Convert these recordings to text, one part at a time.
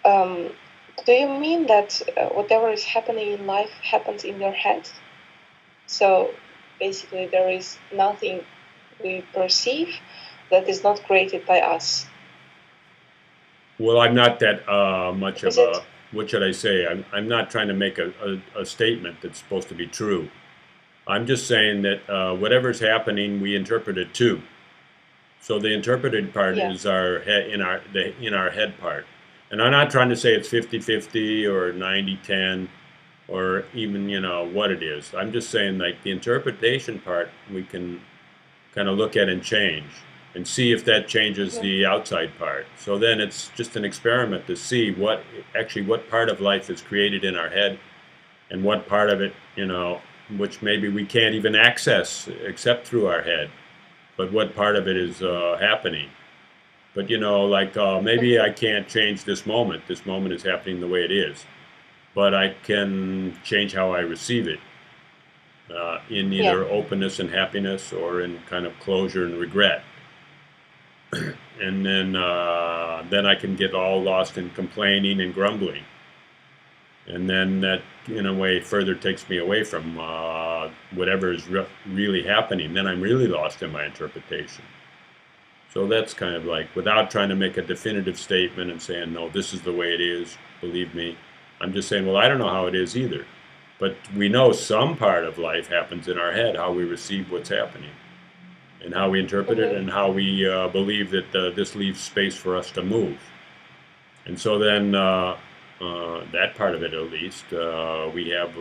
Um, do you mean that whatever is happening in life happens in your head? So basically, there is nothing we perceive that is not created by us. Well, I'm not that much of Is it? a, what should I say? I'm not trying to make a statement that's supposed to be true. I'm just saying that whatever's happening, we interpret it too. So the interpreted part Yeah. is our head in our head part. And I'm not trying to say it's 50-50 or 90-10 or even, what it is. I'm just saying like the interpretation part we can kind of look at and change and see if that changes Mhm. the outside part. So then it's just an experiment to see what part of life is created in our head and what part of it, which maybe we can't even access except through our head, but what part of it is happening. But like maybe Mhm. I can't change this moment. This moment is happening the way it is, but I can change how I receive it in Yeah. either openness and happiness or in kind of closure and regret. And then I can get all lost in complaining and grumbling, and then that in a way further takes me away from whatever is really happening. Then I'm really lost in my interpretation. So that's kind of like without trying to make a definitive statement and saying no, this is the way it is. Believe me, I'm just saying, well, I don't know how it is either, but we know some part of life happens in our head, how we receive what's happening and how we interpret it Mhm. and how we believe that this leaves space for us to move. And so then that part of it, at least, we have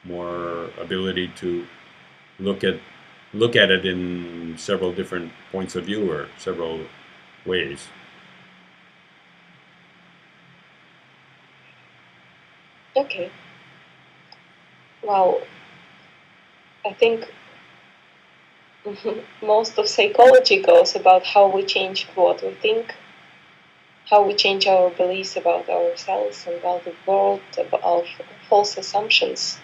more ability to look at look at it in several different points of view or several ways. Okay. Well, I think most of psychology goes about how we change what we think, how we change our beliefs about ourselves and about the world, about false assumptions.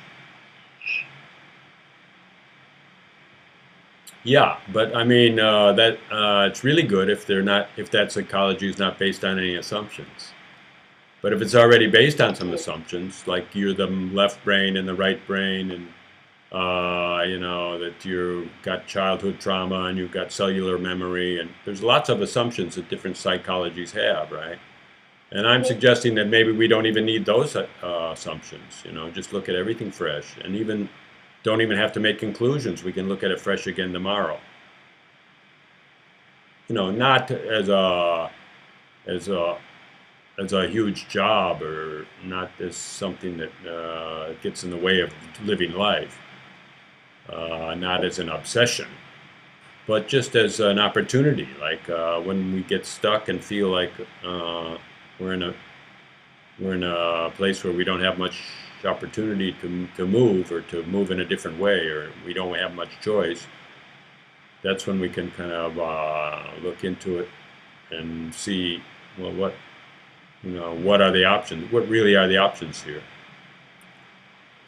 Yeah, but I mean that it's really good if they're not if that psychology is not based on any assumptions. But if it's already based on some Mm. assumptions, like you're the left brain and the right brain, and that you got childhood trauma and you've got cellular memory, and there's lots of assumptions that different psychologies have, right? And I'm Mhm. suggesting that maybe we don't even need those assumptions. Just look at everything fresh, and even don't even have to make conclusions. We can look at it fresh again tomorrow. Not as a as a huge job or not as something that gets in the way of living life, not as an obsession, but just as an opportunity. Like when we get stuck and feel like we're in a we're in a place where we don't have much opportunity to move or to move in a different way, or we don't have much choice. That's when we can kind of look into it and see, well, what are the options? What really are the options here?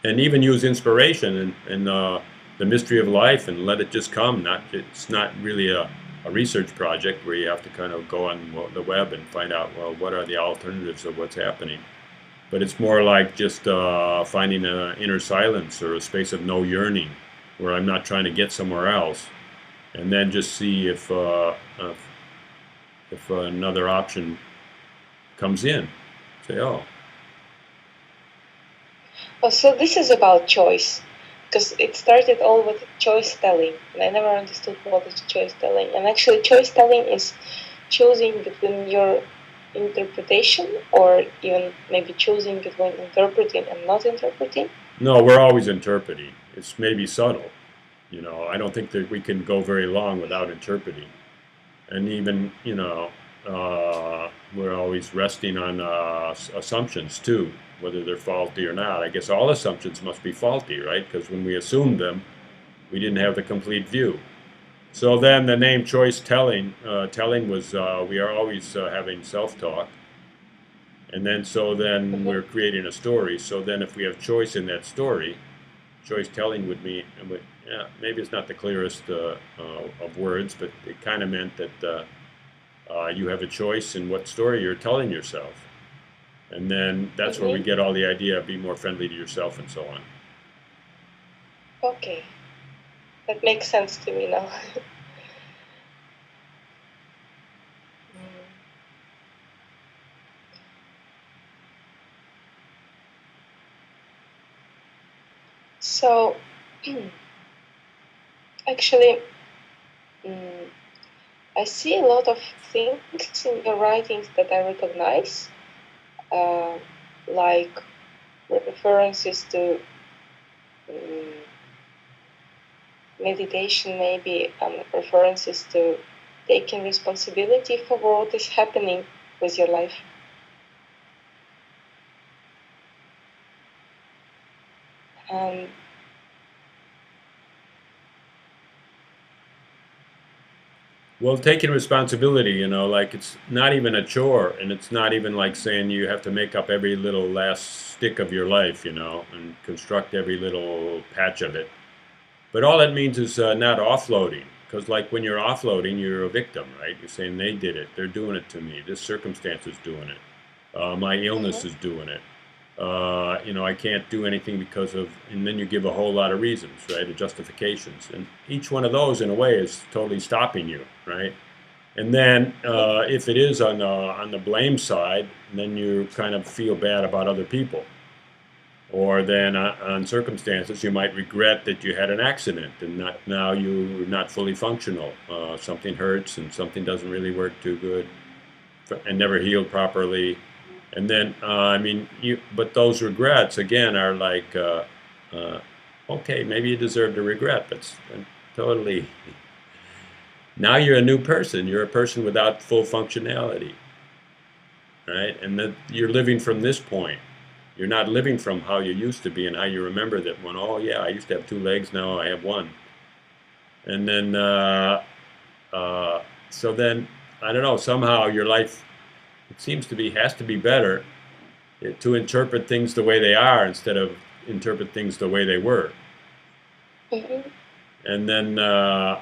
And even use inspiration and the mystery of life and let it just come. It's not really a research project where you have to kind of go on the web and find out, well, what are the alternatives of what's happening. But it's more like just finding an inner silence or a space of no yearning, where I'm not trying to get somewhere else, and then just see if another option comes in. Say, oh, Oh, so this is about choice, because it started all with choice telling, and I never understood what is choice telling. And actually, choice telling is choosing between your interpretation, or even maybe choosing between interpreting and not interpreting. no, we're always interpreting. It's maybe subtle. I don't think that we can go very long without interpreting. And even, we're always resting on assumptions too, whether they're faulty or not. I guess all assumptions must be faulty, right? Because when we assumed them, we didn't have the complete view. So then the name choice telling was we are always having self-talk. And then so then Mhm. we're creating a story. So then if we have choice in that story, choice telling would mean, yeah, maybe it's not the clearest of words, but it kind of meant that You have a choice in what story you're telling yourself. And then that's where we Mm-hmm. get all the idea of be more friendly to yourself and so on. Okay, that makes sense to me now. Mm. So, actually, mm, I see a lot of things in your writings that I recognize, uh, like references to mm, meditation, maybe references to taking responsibility for what is happening with your life. And Well, taking responsibility, like it's not even a chore, and it's not even like saying you have to make up every little last stick of your life, and construct every little patch of it. But all that means is not offloading, because like when you're offloading, you're a victim, right? You're saying they did it, they're doing it to me, this circumstance is doing it, my illness mhm, is doing it. I can't do anything because of, and then you give a whole lot of reasons, right? Or justifications, and each one of those, in a way, is totally stopping you, right? And then mhm, if it is on the blame side, then you kind of feel bad about other people. Or then on circumstances, you might regret that you had an accident and not now you're not fully functional. Something hurts and something doesn't really work too good and never healed properly. And then, I mean, but those regrets again are like, uh, okay, maybe you deserve to regret, but totally. Now you're a new person. You're a person without full functionality, right? And that you're living from this point. You're not living from how you used to be and how you remember that one. Oh yeah, I used to have two legs. Now I have one. And then, uh, so then I don't know. Somehow your life, it seems to be, has to be better to interpret things the way they are instead of interpret things the way they were. mhm, And then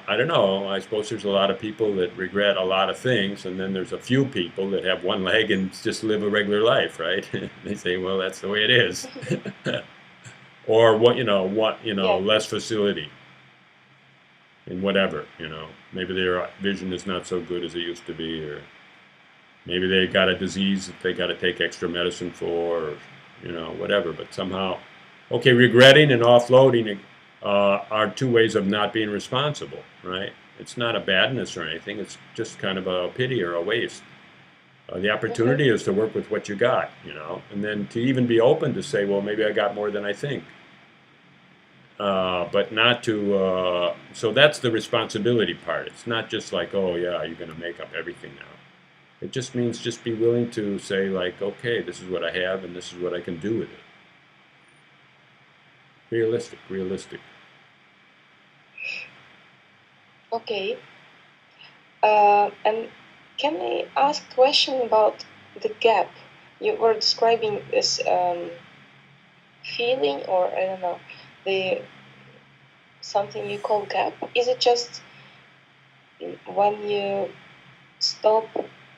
I don't know. I suppose there's a lot of people that regret a lot of things, and then there's a few people that have one leg and just live a regular life, right? They say, "Well, that's the way it is," or yeah. less facility in whatever. Maybe their vision is not so good as it used to be, or maybe they got a disease that they got to take extra medicine for, or whatever. But somehow, okay, regretting and offloading are two ways of not being responsible, right? It's not a badness or anything. It's just kind of a pity or a waste. The Mhm, opportunity is to work with what you got, and then to even be open to say, well, maybe I got more than I think, but not to. So that's the responsibility part. It's not just like, oh yeah, you're going to make up everything now. It just means just be willing to say like, okay, this is what I have and this is what I can do with it. Realistic, realistic. okay. And can I ask a question about the gap? You were describing this feeling, or I don't know, the something you call gap. Is it just when you stop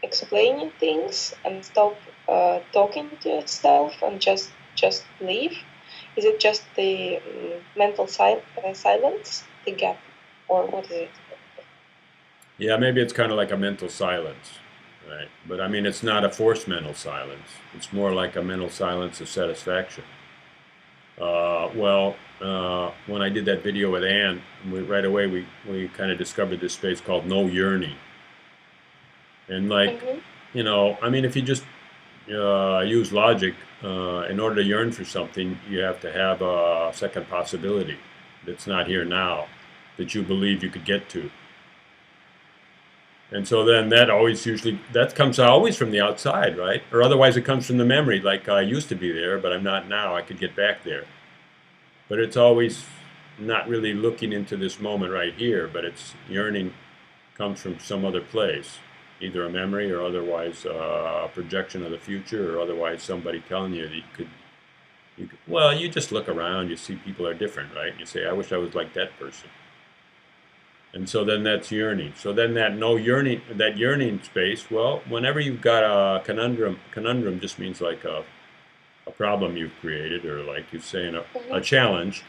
explaining things and stop talking to yourself and just leave? Is it just the mental silence, the gap, or what is it? Yeah, maybe it's kind of like a mental silence, right? But I mean, it's not a forced mental silence. It's more like a mental silence of satisfaction. When I did that video with Ann, right away we kind of discovered this space called no yearning. And like, Mm-hmm. I mean, if you just use logic, in order to yearn for something, you have to have a second possibility that's not here now, that you believe you could get to. And so then that comes always from the outside, right? Or otherwise it comes from the memory, like I used to be there, but I'm not now. I could get back there. But it's always not really looking into this moment right here, but it's yearning comes from some other place, either a memory or otherwise a projection of the future, or otherwise somebody telling you that well, you just look around, you see people are different, right? You say, I wish I was like that person. And so then that's yearning. So then that no yearning, that yearning space, well, whenever you've got a conundrum just means like a problem you've created, or like you're saying a Mm-hmm. challenge,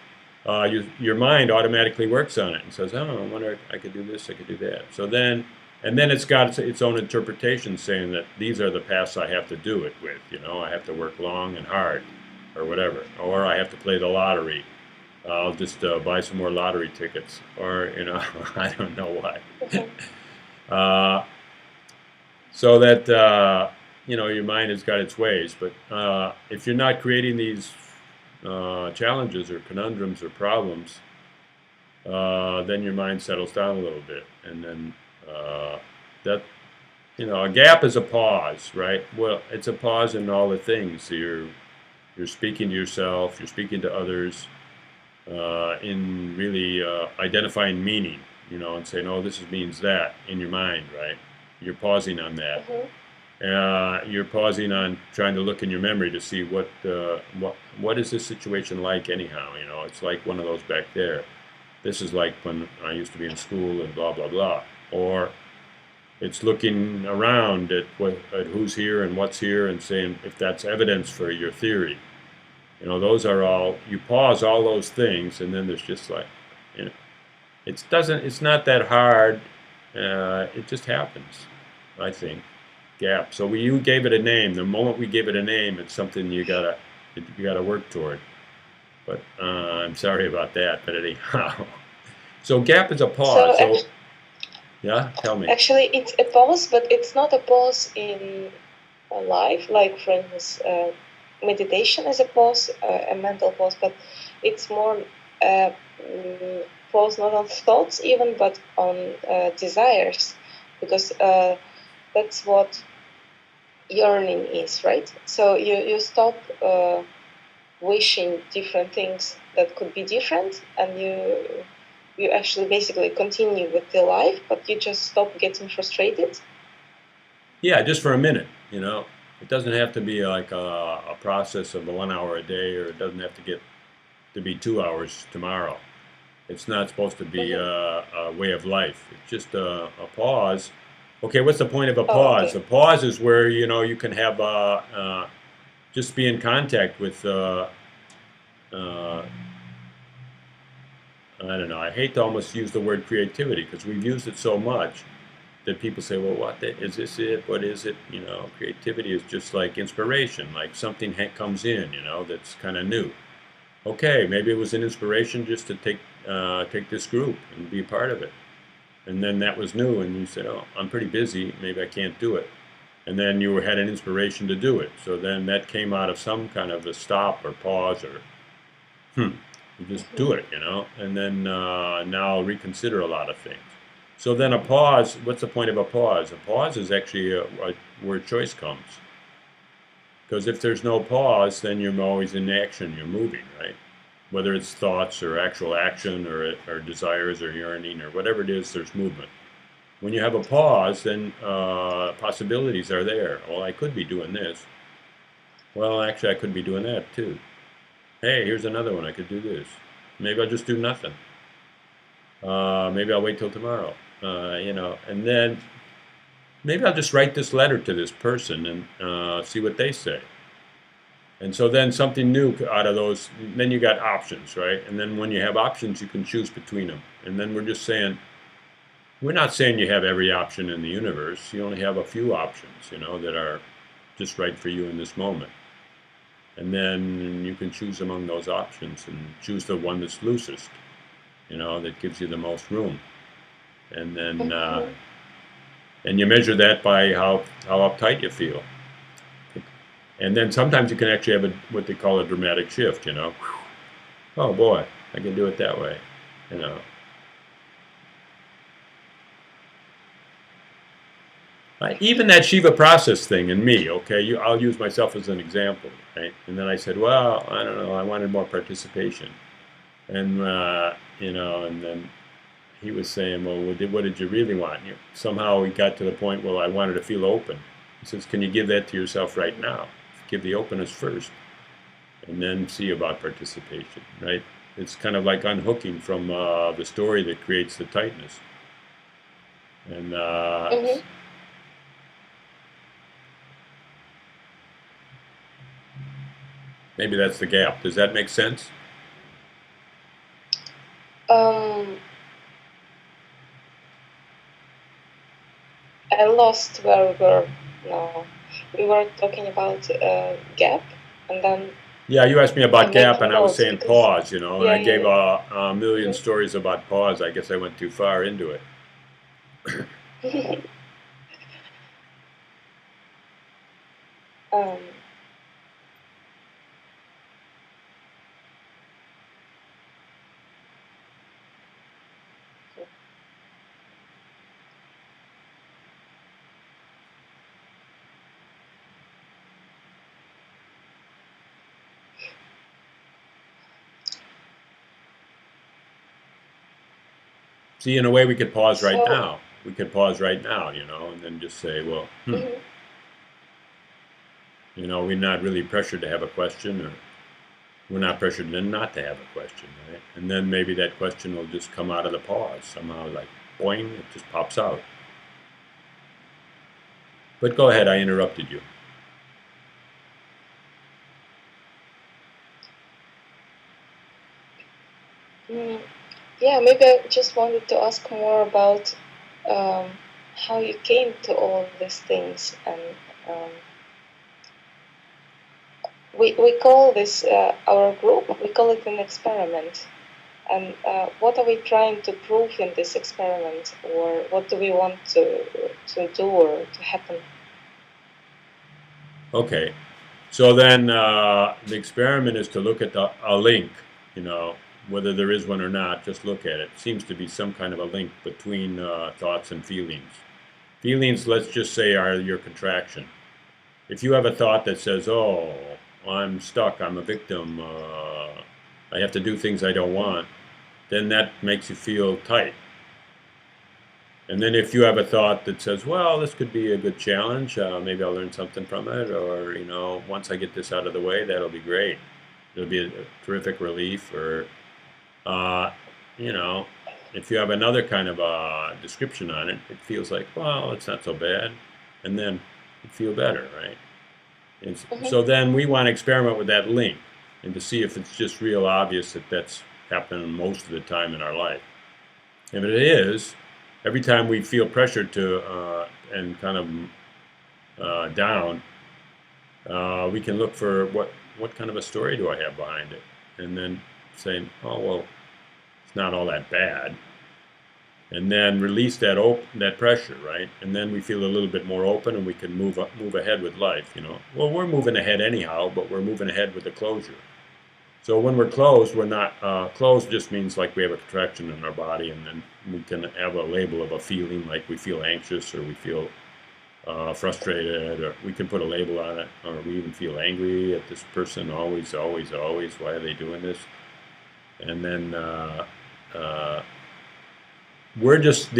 your mind automatically works on it and says, oh, I wonder if I could do this, I could do that. So then, and then it's got its own interpretation saying that these are the paths I have to do it with. I have to work long and hard or whatever, or I have to play the lottery. I'll just buy some more lottery tickets, or I don't know what. Mm-hmm. uh, so that your mind has got its ways. But if you're not creating these challenges or conundrums or problems, then your mind settles down a little bit, and then that a gap is a pause, right? Well, it's a pause in all the things. You're speaking to yourself, you're speaking to others, in really identifying meaning, and saying, "Oh, this means that," in your mind, right? You're pausing on that. Mm-hmm. You're pausing on trying to look in your memory to see what is this situation like anyhow. It's like one of those back there. This is like when I used to be in school and blah blah blah. Or it's looking around at who's here and what's here and saying if that's evidence for your theory. Those are all, you pause all those things, and then there's just like, you know, it's not that hard. It just happens, I think. Gap. So you gave it a name. The moment we give it a name, it's something you gotta work toward. But I'm sorry about that. But anyhow, so gap is a pause. So So yeah, tell me. actually, it's a pause, but it's not a pause in a life. Like for instance, meditation is a pause, a mental pause, but it's more pause not on thoughts even, but on desires, because that's what yearning is, right? So you stop wishing different things that could be different, and you actually basically continue with the life, but you just stop getting frustrated. Yeah, just for a minute. It doesn't have to be like a process of 1 hour a day, or it doesn't have to be 2 hours tomorrow. It's not supposed to be Mm-hmm. a way of life. It's just a pause. Okay, what's the point of a Oh, pause? okay. The pause is where you can have just be in contact with uh, I don't know. I hate to almost use the word creativity because we've used it so much that people say, "Well, is this it? What is it?" Creativity is just like inspiration, like something comes in, that's kind of new. Okay, maybe it was an inspiration just to take this group and be a part of it. And then that was new, and you said, "Oh, I'm pretty busy. Maybe I can't do it." And then you had an inspiration to do it. So then that came out of some kind of a stop or pause, or you just do Mm-hmm. it. And then now reconsider a lot of things. So then a pause. What's the point of a pause? A pause is actually where choice comes. Because if there's no pause, then you're always in action. You're moving, right? Whether it's thoughts or actual action or desires or yearning or whatever it is, there's movement. When you have a pause, then possibilities are there. Well, I could be doing this. Well, actually, I could be doing that too. Hey, here's another one. I could do this. Maybe I'll just do nothing. Maybe I'll wait till tomorrow. And then maybe I'll just write this letter to this person and see what they say. And so then something new out of those, then you got options, right? And then when you have options, you can choose between them. And then we're not saying you have every option in the universe. You only have a few options, that are just right for you in this moment. And then you can choose among those options and choose the one that's loosest, that gives you the most room. And then, Mm-hmm. and you measure that by how uptight you feel. And then sometimes you can actually have what they call a dramatic shift. Oh boy, I can do it that way. You know. Even that Shiva process thing in me, okay, I'll use myself as an example, right? And then I said, well, I don't know, I wanted more participation. And, and then he was saying, well, what did you really want? Somehow we got to the point, well, I wanted to feel open. He says, can you give that to yourself right now? Give the openness first, and then see about participation, right? It's kind of like unhooking from the story that creates the tightness. And Mm-hmm. maybe that's the gap. Does that make sense? Um, I lost where we were now. We were talking about gap, and then Yeah, you asked me about I'm gap, making and I was notes saying because pause, and yeah, I gave yeah, a million yeah. stories about pause. I guess I went too far into it. Mm-hmm. um, See, in a way, we could pause right so now. We could pause right now, and then just say, well, mhm. we're not really pressured to have a question, or we're not pressured then not to have a question, right? And then maybe that question will just come out of the pause somehow, like boing, it just pops out. But go ahead, I interrupted you. Mm, yeah, maybe I just wanted to ask more about um, how you came to all these things, and um, we call this our group. We call it an experiment. And what are we trying to prove in this experiment, or what do we want to do or to happen? Okay, so then the experiment is to look at a link, whether there is one or not, just look at it. Seems to be some kind of a link between thoughts and feelings. Feelings, let's just say, are your contraction. If you have a thought that says, "Oh, I'm stuck. I'm a victim. I have to do things I don't Mm-hmm. want," then that makes you feel tight. And then if you have a thought that says, "Well, this could be a good challenge. Maybe I'll learn something from it," or once I get this out of the way, that'll be great. It'll be a terrific relief. Or uh, you know, if you have another kind of description on it, it feels like, well, it's not so bad, and then you feel better, right? And Mm-hmm. so then we want to experiment with that link and to see if it's just real obvious that that's happening most of the time in our life. If it is, every time we feel pressured to and kind of down, we can look for what kind of a story do I have behind it, and then saying, oh well, it's not all that bad, and then release that pressure, right? And then we feel a little bit more open, and we can move ahead with life. Well, we're moving ahead anyhow, but we're moving ahead with the closure. So when we're closed, we're not closed. Just means like we have a contraction in our body, and then we can have a label of a feeling, like we feel anxious or we feel frustrated, or we can put a label on it, or we even feel angry at this person. Always, always, always. Why are they doing this? And then uh, we're just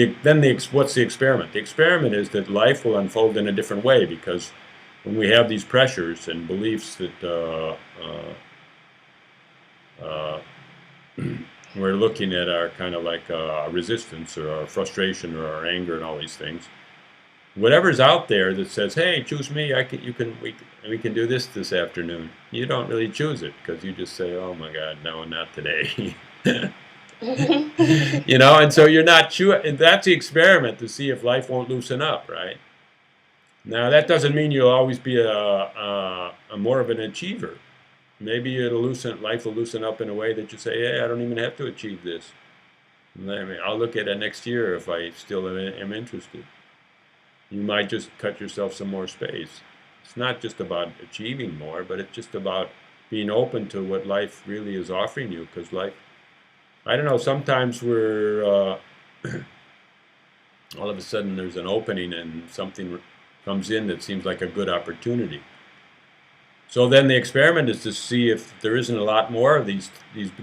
what's the experiment? The experiment is that life will unfold in a different way, because when we have these pressures and beliefs that uh, we're looking at our kind of like resistance or our frustration or our anger and all these things. Whatever's out there that says, "Hey, choose me. We can do this afternoon." You don't really choose it because you just say, "Oh my God, no, not today." And so you're not sure. That's the experiment to see if life won't loosen up, right? Now that doesn't mean you'll always be a more of an achiever. Maybe life will loosen up in a way that you say, "Hey, I don't even have to achieve this. I'll look at it next year if I still am interested." You might just cut yourself some more space. It's not just about achieving more, but it's just about being open to what life really is offering you. Because life, I don't know, sometimes all of a sudden there's an opening and something comes in that seems like a good opportunity. So then the experiment is to see if there isn't a lot more of these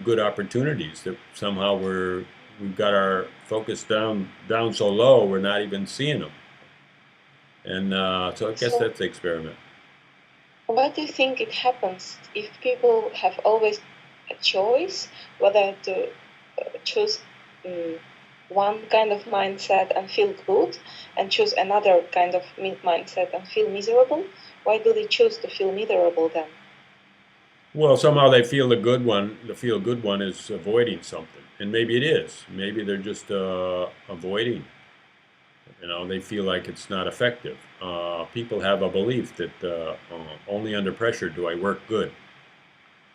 good opportunities, that somehow we've got our focus down so low we're not even seeing them. And so I guess So, that's the experiment. why do you think it happens if people have always a choice whether to choose? Um, one kind of mindset and feel good, and choose another kind of mindset and feel miserable? Why do they choose to feel miserable then? Well, somehow they feel the good one, the feel good one is avoiding something. And maybe it is. Maybe they're just avoiding. They feel like it's not effective. People have a belief that only under pressure do I work good.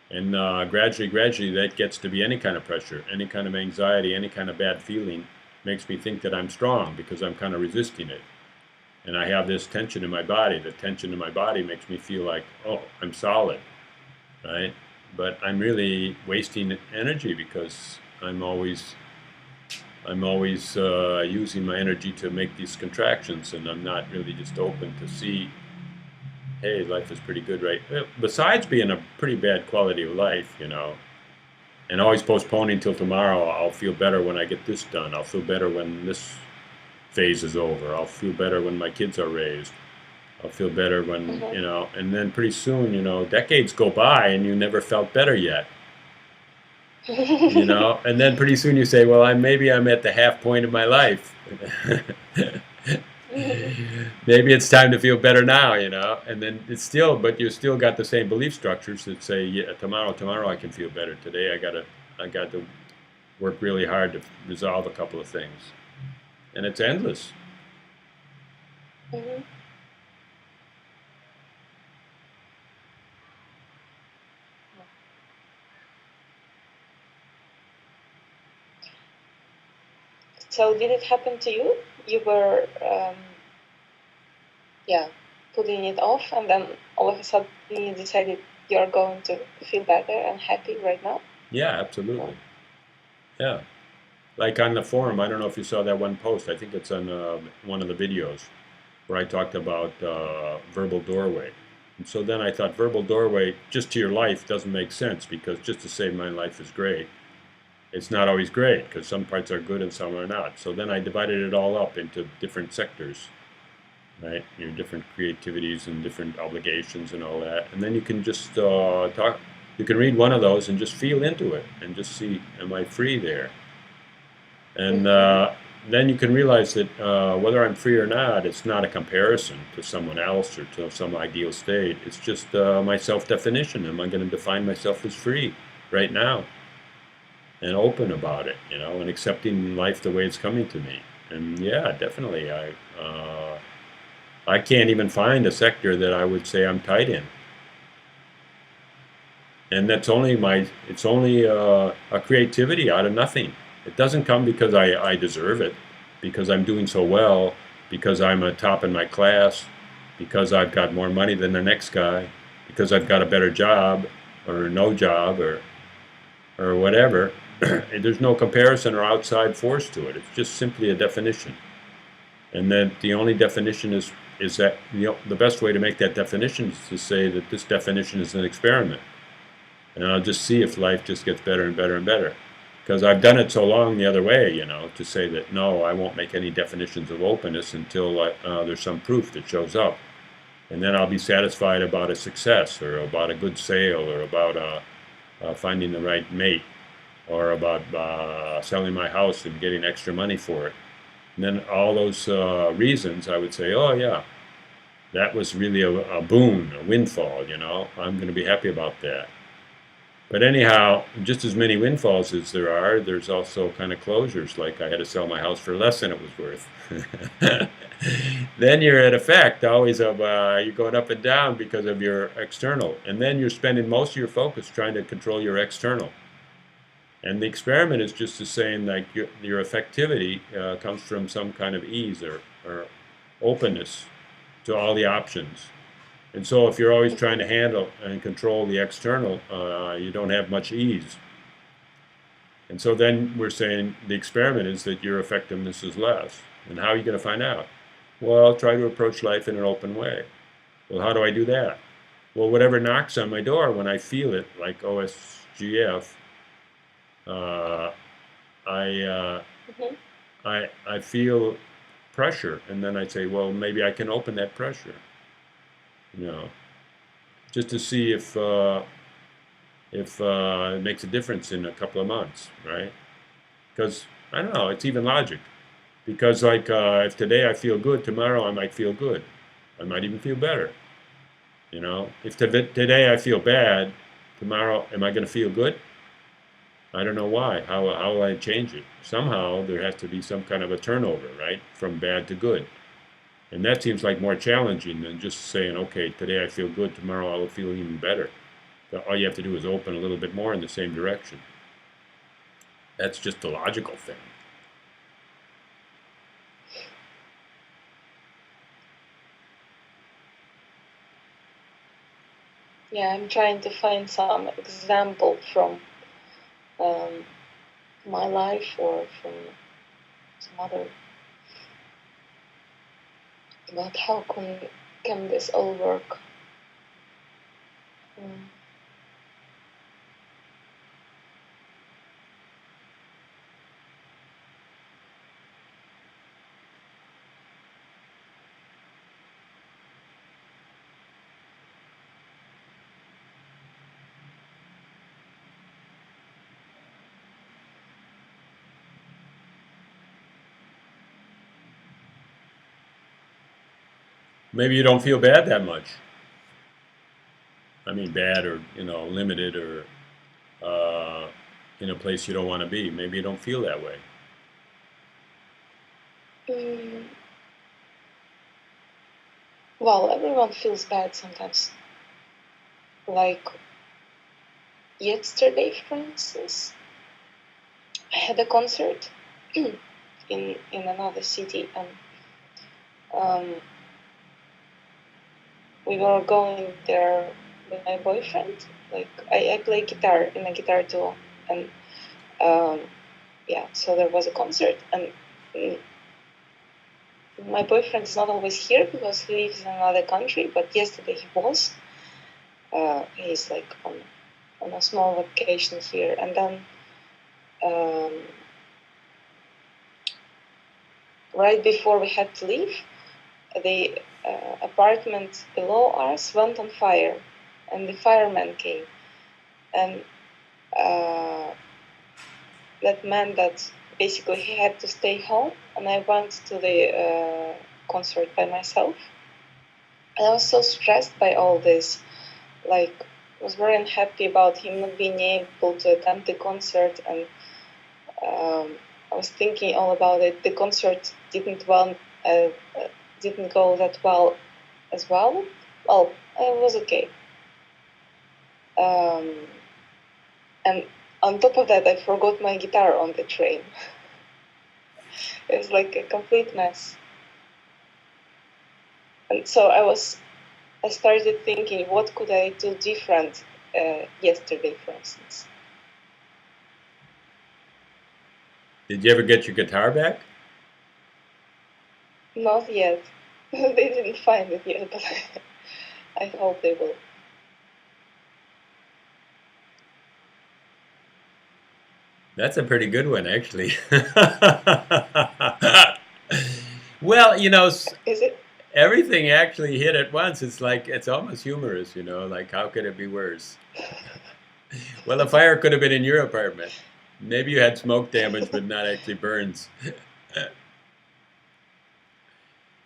And gradually, that gets to be any kind of pressure, any kind of anxiety, any kind of bad feeling makes me think that I'm strong because I'm kind of resisting it. And I have this tension in my body. The tension in my body makes me feel like, oh, I'm solid, right? But I'm really wasting energy because I'm always using my energy to make these contractions, and I'm not really just open to see, hey, life is pretty good, right? Besides being a pretty bad quality of life, and always postponing till tomorrow. I'll feel better when I get this done. I'll feel better when this phase is over. I'll feel better when my kids are raised. I'll feel better when, Mm-hmm. and then pretty soon, decades go by and you never felt better yet, and then pretty soon you say, well, maybe I'm at the half point of my life. Maybe it's time to feel better now, and then but you still got the same belief structures that say, yeah, tomorrow I can feel better. Today I got to work really hard to resolve a couple of things, and it's endless. Mm-hmm. So did it happen to you? You were, yeah, putting it off, and then all of a sudden you decided you're going to feel better and happy right now? Yeah, No? absolutely. Yeah, like on the forum, I don't know if you saw that one post. I think it's on one of the videos where I talked about verbal doorway. And so then I thought verbal doorway just to your life doesn't make sense, because just to say my life is great, it's not always great, because some parts are good and some are not. So then I divided it all up into different sectors, right? Your different creativities and different obligations and all that. And then you can just talk. You can read one of those and just feel into it and just see, am I free there? And Mm-hmm. then you can realize that whether I'm free or not, it's not a comparison to someone else or to some ideal state. It's just my self-definition. Am I going to define myself as free right now, and open about it, and accepting life the way it's coming to me? And yeah, definitely, I can't even find a sector that I would say I'm tight in. And it's only a creativity out of nothing. It doesn't come because I deserve it, because I'm doing so well, because I'm a top in my class, because I've got more money than the next guy, because I've got a better job or no job or whatever. There's no comparison or outside force to it. It's just simply a definition. And then the only definition is that, the best way to make that definition is to say that this definition is an experiment, and I'll just see if life just gets better and better and better. Because I've done it so long the other way, to say that no, I won't make any definitions of openness until there's some proof that shows up. And then I'll be satisfied about a success, or about a good sale, or about finding the right mate, or about selling my house and getting extra money for it. And then all those reasons, I would say, oh yeah, that was really a boon, a windfall, I'm going to be happy about that. But anyhow, just as many windfalls as there are, there's also kind of closures, like I had to sell my house for less than it was worth. Then you're at effect always of you're going up and down because of your external. And then you're spending most of your focus trying to control your external. And the experiment is just the saying, like your effectivity comes from some kind of ease or openness to all the options. And so if you're always trying Mm-hmm. to handle and control the external, you don't have much ease. And so then we're saying the experiment is that your effectiveness is less. And how are you going to find out? Well, try to approach life in an open way. Well, how do I do that? Well, whatever knocks on my door, when I feel it, like OSGF, uh, I, uh, Mm-hmm. I feel pressure, and then I say, well, maybe I can open that pressure, you know, just to see if it makes a difference in a couple of months, right? Because I don't know. It's even logic because like if today I feel good, tomorrow I might feel good. I might even feel better. You know, if today I feel bad, tomorrow am I going to feel good? I don't know why. How will I change it? Somehow there has to be some kind of a turnover, right, from bad to good. And that seems like more challenging than just saying, okay, today I feel good, tomorrow I will feel even better. But all you have to do is open a little bit more in the same direction. That's just the logical thing. Yeah, I'm trying to find some example from um, my life or from some other about how can this all work. Mm. Maybe you don't feel bad that much. I mean, bad or, limited or uh, in a place you don't want to be. Maybe you don't feel that way. Mm, well, everyone feels bad sometimes. Like yesterday, for instance, I had a concert in another city, and um, we were going there with my boyfriend. Like I play guitar in a guitar duo, and um, yeah, so there was a concert, and mm, my boyfriend is not always here because he lives in another country. But yesterday he was. He's like on a small vacation here, and then um, right before we had to leave, the apartment below us went on fire, and the fireman came, and uh, that meant that basically he had to stay home, and I went to the concert by myself. And I was so stressed by all this, like was very unhappy about him not being able to attend the concert, and I was thinking all about it. The concert didn't go that well as well. Well, it was okay. Um, and on top of that, I forgot my guitar on the train. It was like a complete mess. And so I started thinking, what could I do different yesterday, for instance? Did you ever get your guitar back? Not yet. They didn't find it yet, but I hope they will. That's a pretty good one, actually. Well, Is it? everything actually hit at once. It's like, it's almost humorous, like how could it be worse? Well, the fire could have been in your apartment. Maybe you had smoke damage, but not actually burns.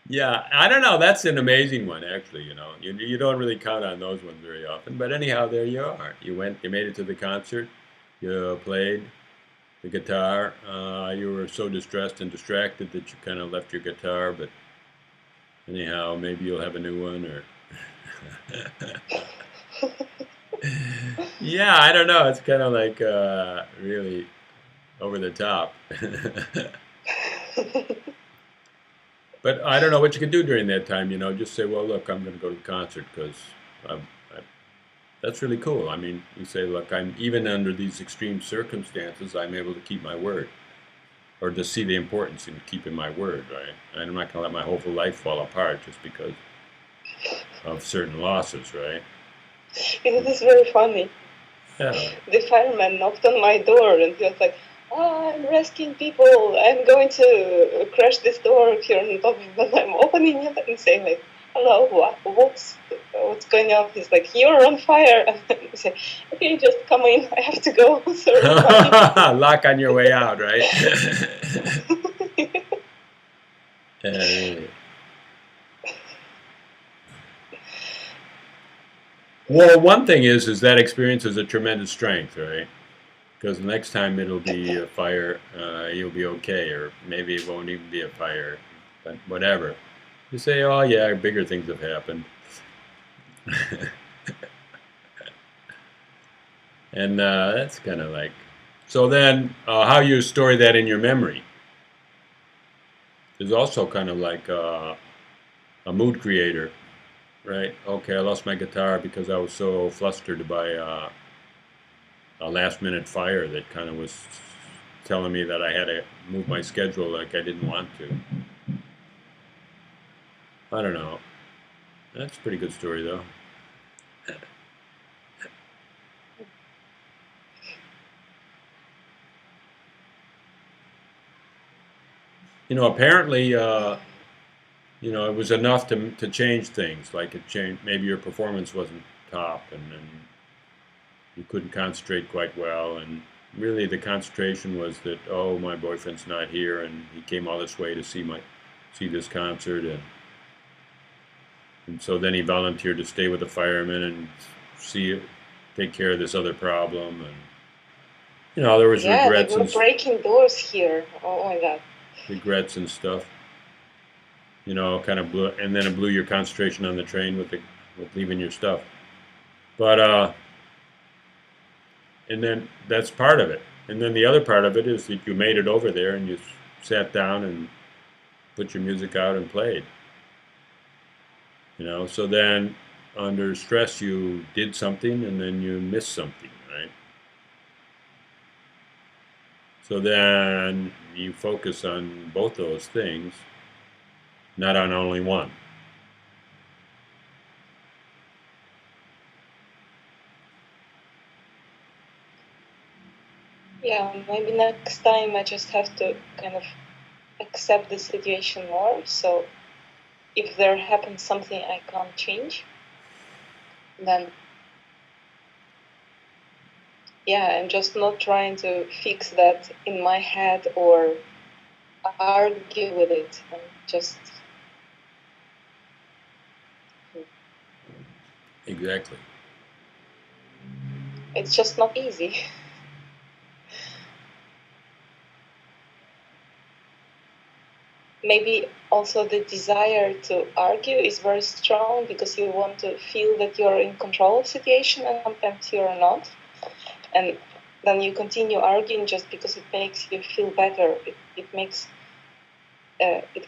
Yeah, I don't know. That's an amazing one, actually. You don't really count on those ones very often. But anyhow, there you are. You made it to the concert. You played the guitar. You were so distressed and distracted that you kind of left your guitar. But anyhow, maybe you'll have a new one, or yeah, I don't know. It's kind of like really over the top. But I don't know what you can do during that time. Just say, well, look, I'm going to go to the concert because that's really cool. I mean, you say, look, I'm even under these extreme circumstances, I'm able to keep my word, or to see the importance in keeping my word, right? And I'm not going to let my whole life fall apart just because of certain losses, right? It is very funny. Yeah. The fireman knocked on my door and he was like, I'm rescuing people. I'm going to crash this door here on top of when I'm opening it and saying hello, what's going on? He's like, you're on fire. And I say, okay, just come in. I have to go. Sorry, bye. Lock on your way out, right? Uh, well, one thing is that experience is a tremendous strength, right? Because the next time it'll be a fire, you'll be okay, or maybe it won't even be a fire, but whatever. You say, oh yeah, bigger things have happened. And that's kind of like, so then how you store that in your memory is also kind of like a mood creator, right? Okay, I lost my guitar because I was so flustered by a last minute fire that kind of was telling me that I had to move my schedule like I didn't want to. I don't know. That's a pretty good story, though. Apparently, it was enough to change things. Like it changed, maybe your performance wasn't top, and you couldn't concentrate quite well. And really, the concentration was that, oh, my boyfriend's not here, and he came all this way to see this concert, and so then he volunteered to stay with the firemen and take care of this other problem, and there was Yeah, they regrets were breaking doors here. Oh my god. regrets and stuff. Kind of blew, and then it blew your concentration on the train with leaving your stuff. But and then that's part of it. And then the other part of it is that you made it over there and you sat down and put your music out and played. So then under stress you did something and then you missed something, right? So then you focus on both those things, not on only one. Yeah, maybe next time I just have to kind of accept the situation more. So if there happens something I can't change, then yeah, I'm just not trying to fix that in my head or argue with it. And just Exactly. it's just not easy. Maybe also the desire to argue is very strong because you want to feel that you're in control of the situation, and sometimes you're not. And then you continue arguing just because it makes you feel better. It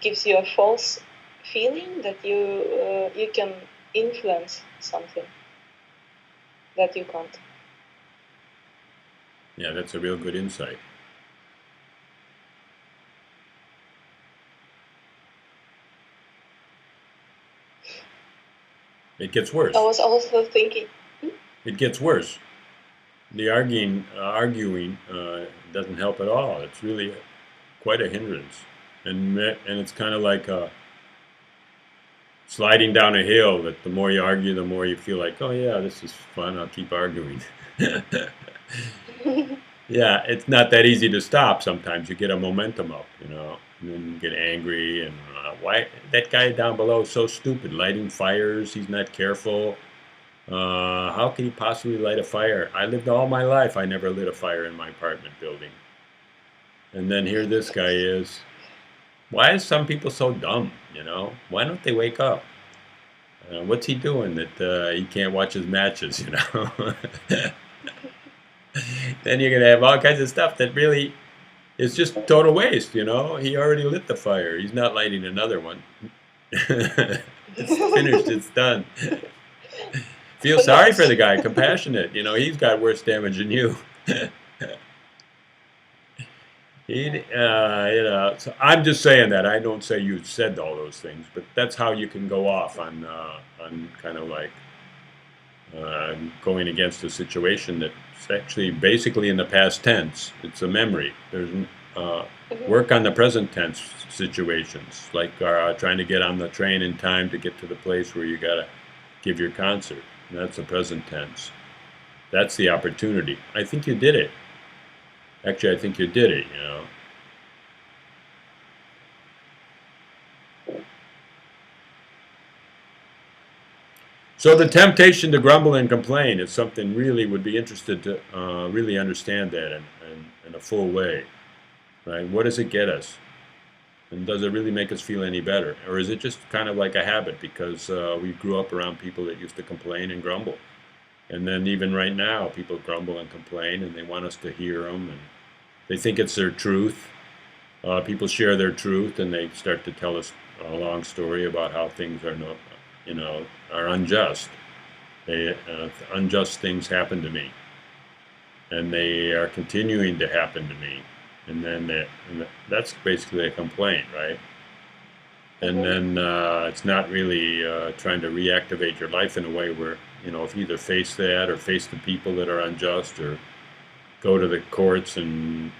gives you a false feeling that you can influence something that you can't. Yeah, that's a real good insight. It gets worse. I was also thinking. It gets worse. The arguing doesn't help at all. It's really quite a hindrance, and it's kind of like sliding down a hill. That the more you argue, the more you feel like, oh yeah, this is fun. I'll keep arguing. Yeah, it's not that easy to stop. Sometimes you get a momentum up, and then you get angry and why that guy down below is so stupid, lighting fires. He's not careful. How can he possibly light a fire? I lived all my life. I never lit a fire in my apartment building. And then here this guy is. Why is some people so dumb? Why don't they wake up? What's he doing that he can't watch his matches? Then you're gonna have all kinds of stuff that really is just total waste. He already lit the fire. He's not lighting another one. It's finished. It's done. Feel sorry for the guy, compassionate. He's got worse damage than you. So I'm just saying that. I don't say you said all those things, but that's how you can go off on kind of like going against a situation that's actually basically in the past tense. It's a memory. There's work on the present tense situations, like trying to get on the train in time to get to the place where you gotta give your concert. That's the present tense. That's the opportunity. I think you did it. Actually, I think you did it, you know. So the temptation to grumble and complain is something really would be interested to really understand that in a full way, right? What does it get us? And does it really make us feel any better? Or is it just kind of like a habit because we grew up around people that used to complain and grumble? And then even right now, people grumble and complain and they want us to hear them and they think it's their truth. People share their truth and they start to tell us a long story about how things are not, you know, are unjust. Unjust things happen to me, and they are continuing to happen to me. And that's basically a complaint, right? And Mm-hmm. then it's not really trying to reactivate your life in a way where, you know, if you either face that or face the people that are unjust or go to the courts and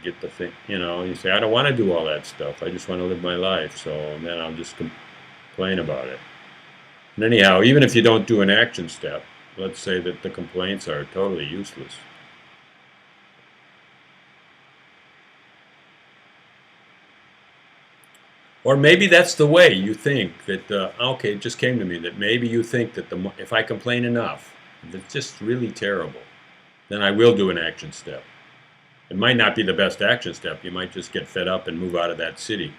get the thing, you know, you say, I don't want to do all that stuff. I just want to live my life. So then I'll just complain about it. And anyhow, even if you don't do an action step, let's say that the complaints are totally useless. Or maybe that's the way you think that, okay, it just came to me that maybe you think that if I complain enough, if it's just really terrible, then I will do an action step. It might not be the best action step. You might just get fed up and move out of that city.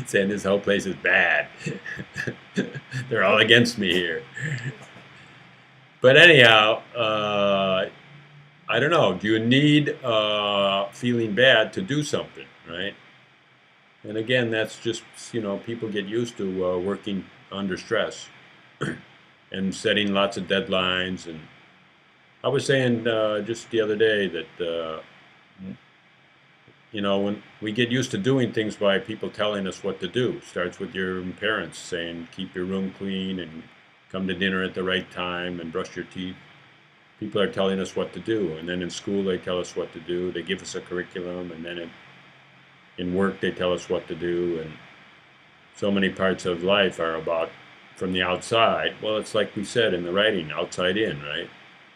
Saying this whole place is bad. They're all against me here. But anyhow, I don't know. Do you need feeling bad to do something, right? And again, that's just, you know, people get used to working under stress and setting lots of deadlines. And I was saying just the other day that, you know, when we get used to doing things by people telling us what to do, starts with your parents saying, keep your room clean and come to dinner at the right time and brush your teeth. People are telling us what to do. And then in school, they tell us what to do. They give us a curriculum. And then in work, they tell us what to do. And so many parts of life are about from the outside. Well, it's like we said in the writing, outside in, right?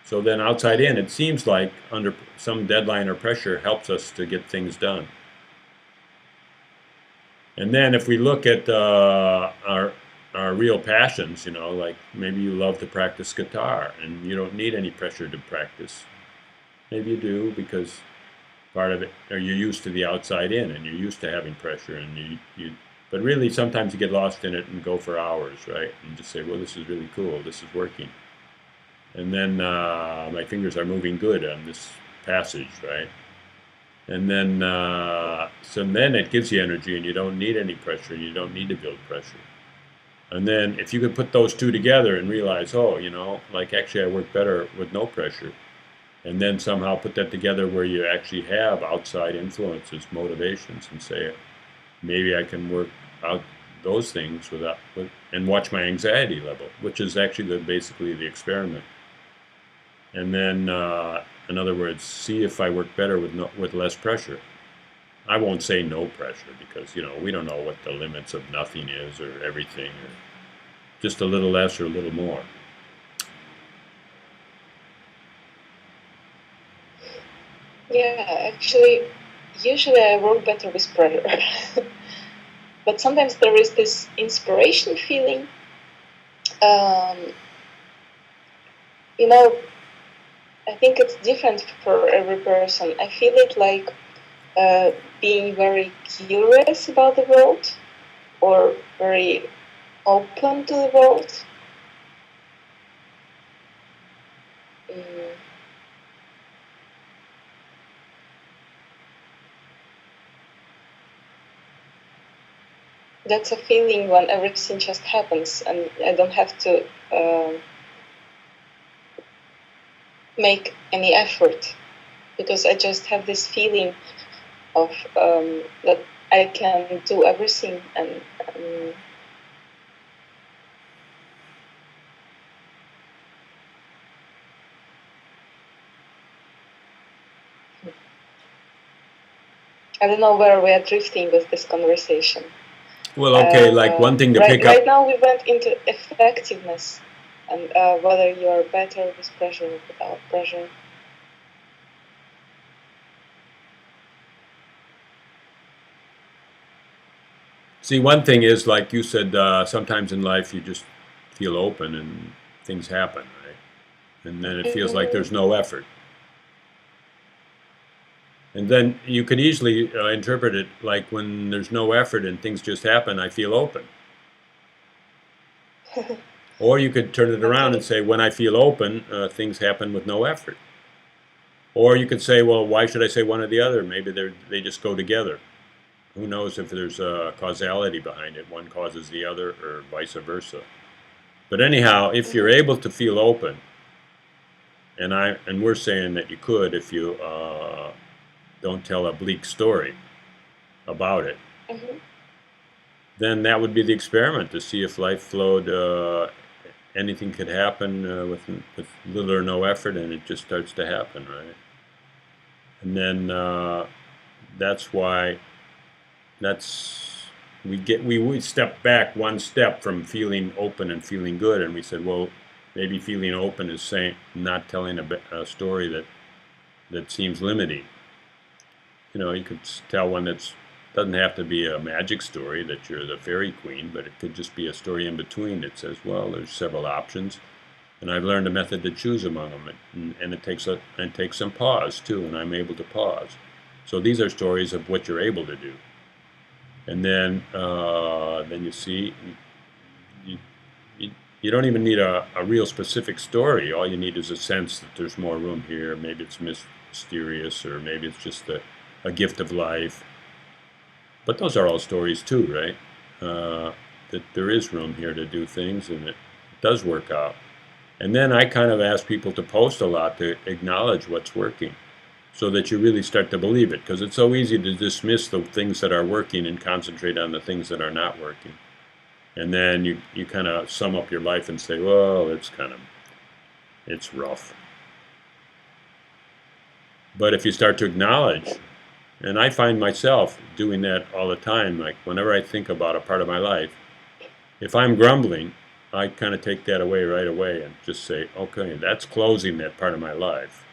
So then outside in, it seems like under some deadline or pressure helps us to get things done. And then if we look at our real passions, you know, like maybe you love to practice guitar and you don't need any pressure to practice. Maybe you do because part of it, or you're used to the outside in and you're used to having pressure and but really sometimes you get lost in it and go for hours, right? And just say, well, this is really cool. This is working. And then my fingers are moving good on this passage, right? And then, so then it gives you energy and you don't need any pressure and you don't need to build pressure. And then if you could put those two together and realize, oh, you know, like actually I work better with no pressure. And then somehow put that together where you actually have outside influences, motivations, and say, maybe I can work out those things and watch my anxiety level, which is actually basically the experiment. And then, in other words, see if I work better with less pressure. I won't say no pressure because, you know, we don't know what the limits of nothing is or everything, or just a little less or a little more. Yeah, actually, usually I work better with pressure. But sometimes there is this inspiration feeling. Um, you know, I think it's different for every person. I feel it like uh, being very curious about the world or very open to the world. Mm, that's a feeling when everything just happens and I don't have to make any effort because I just have this feeling of that I can do everything and I don't know where we are drifting with this conversation. Well, okay, like one thing to Right, pick up. right now we went into effectiveness. and whether you are better with pressure or without pressure. See, one thing is, like you said, sometimes in life you just feel open and things happen, right? And then it feels like Mm-hmm. there's no effort. And then you could easily interpret it like when there's no effort and things just happen, I feel open. Or you could turn it around and Okay. say, when I feel open, things happen with no effort. Or you could say, well, why should I say one or the other? Maybe they just go together. Who knows if there's a causality behind it? One causes the other, or vice versa. But anyhow, if you're Mm-hmm. able to feel open, and we're saying that you could if you don't tell a bleak story about it, Mm-hmm. then that would be the experiment to see if life flowed. Anything could happen with little or no effort, and it just starts to happen, right? And then that's why that's we stepped back one step from feeling open and feeling good, and we said, well, maybe feeling open is saying not telling a story that seems limiting. You know, you could tell one that's doesn't have to be a magic story that you're the fairy queen, but it could just be a story in between that says, well, there's several options, and I've learned a method to choose among them, and it takes some pause too, and I'm able to pause. So these are stories of what you're able to do, and then you see you, you, you don't even need a real specific story. All you need is a sense that there's more room here. Maybe it's mysterious, or maybe it's just a gift of life. But those are all stories too, right? That there is room here to do things, and it does work out. And then I kind of ask people to post a lot to acknowledge what's working so that you really start to believe it. Because it's so easy to dismiss the things that are working and concentrate on the things that are not working. And then you kind of sum up your life and say, well, it's rough. But if you start to acknowledge, and I find myself doing that all the time, like whenever I think about a part of my life, if I'm grumbling, I kind of take that away right away and just say, okay, that's closing that part of my life.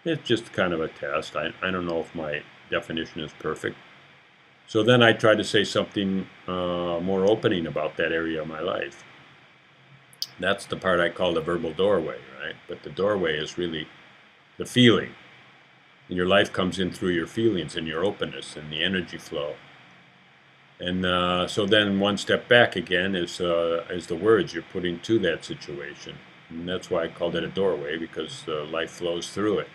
It's just kind of a test. I don't know if my definition is perfect. So then I try to say something more opening about that area of my life. That's the part I call the verbal doorway, right? But the doorway is really the feeling. And your life comes in through your feelings and your openness and the energy flow. And so then one step back again is the words you're putting to that situation. And that's why I called it a doorway, because life flows through it.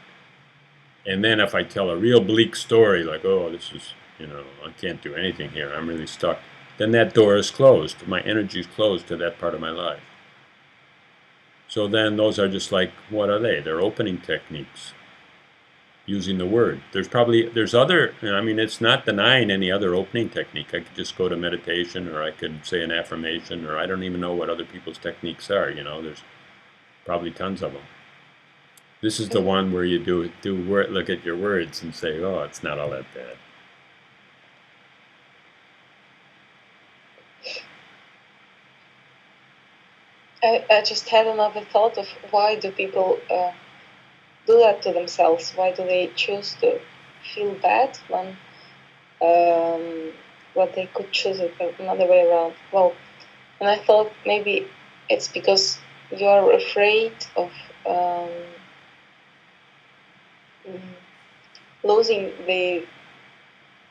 And then if I tell a real bleak story, like, oh, this is, I can't do anything here, I'm really stuck, then that door is closed. My energy is closed to that part of my life. So then those are just like, what are they? They're opening techniques using the word. There's other, I mean, it's not denying any other opening technique. I could just go to meditation, or I could say an affirmation, or I don't even know what other people's techniques are. There's probably tons of them. This is the Mm-hmm. one where you look at your words and say, oh, it's not all that bad. I just had another thought of why do people do that to themselves? Why do they choose to feel bad um, when they could choose it another way around? Well, and I thought maybe it's because you're afraid of um, mm, losing the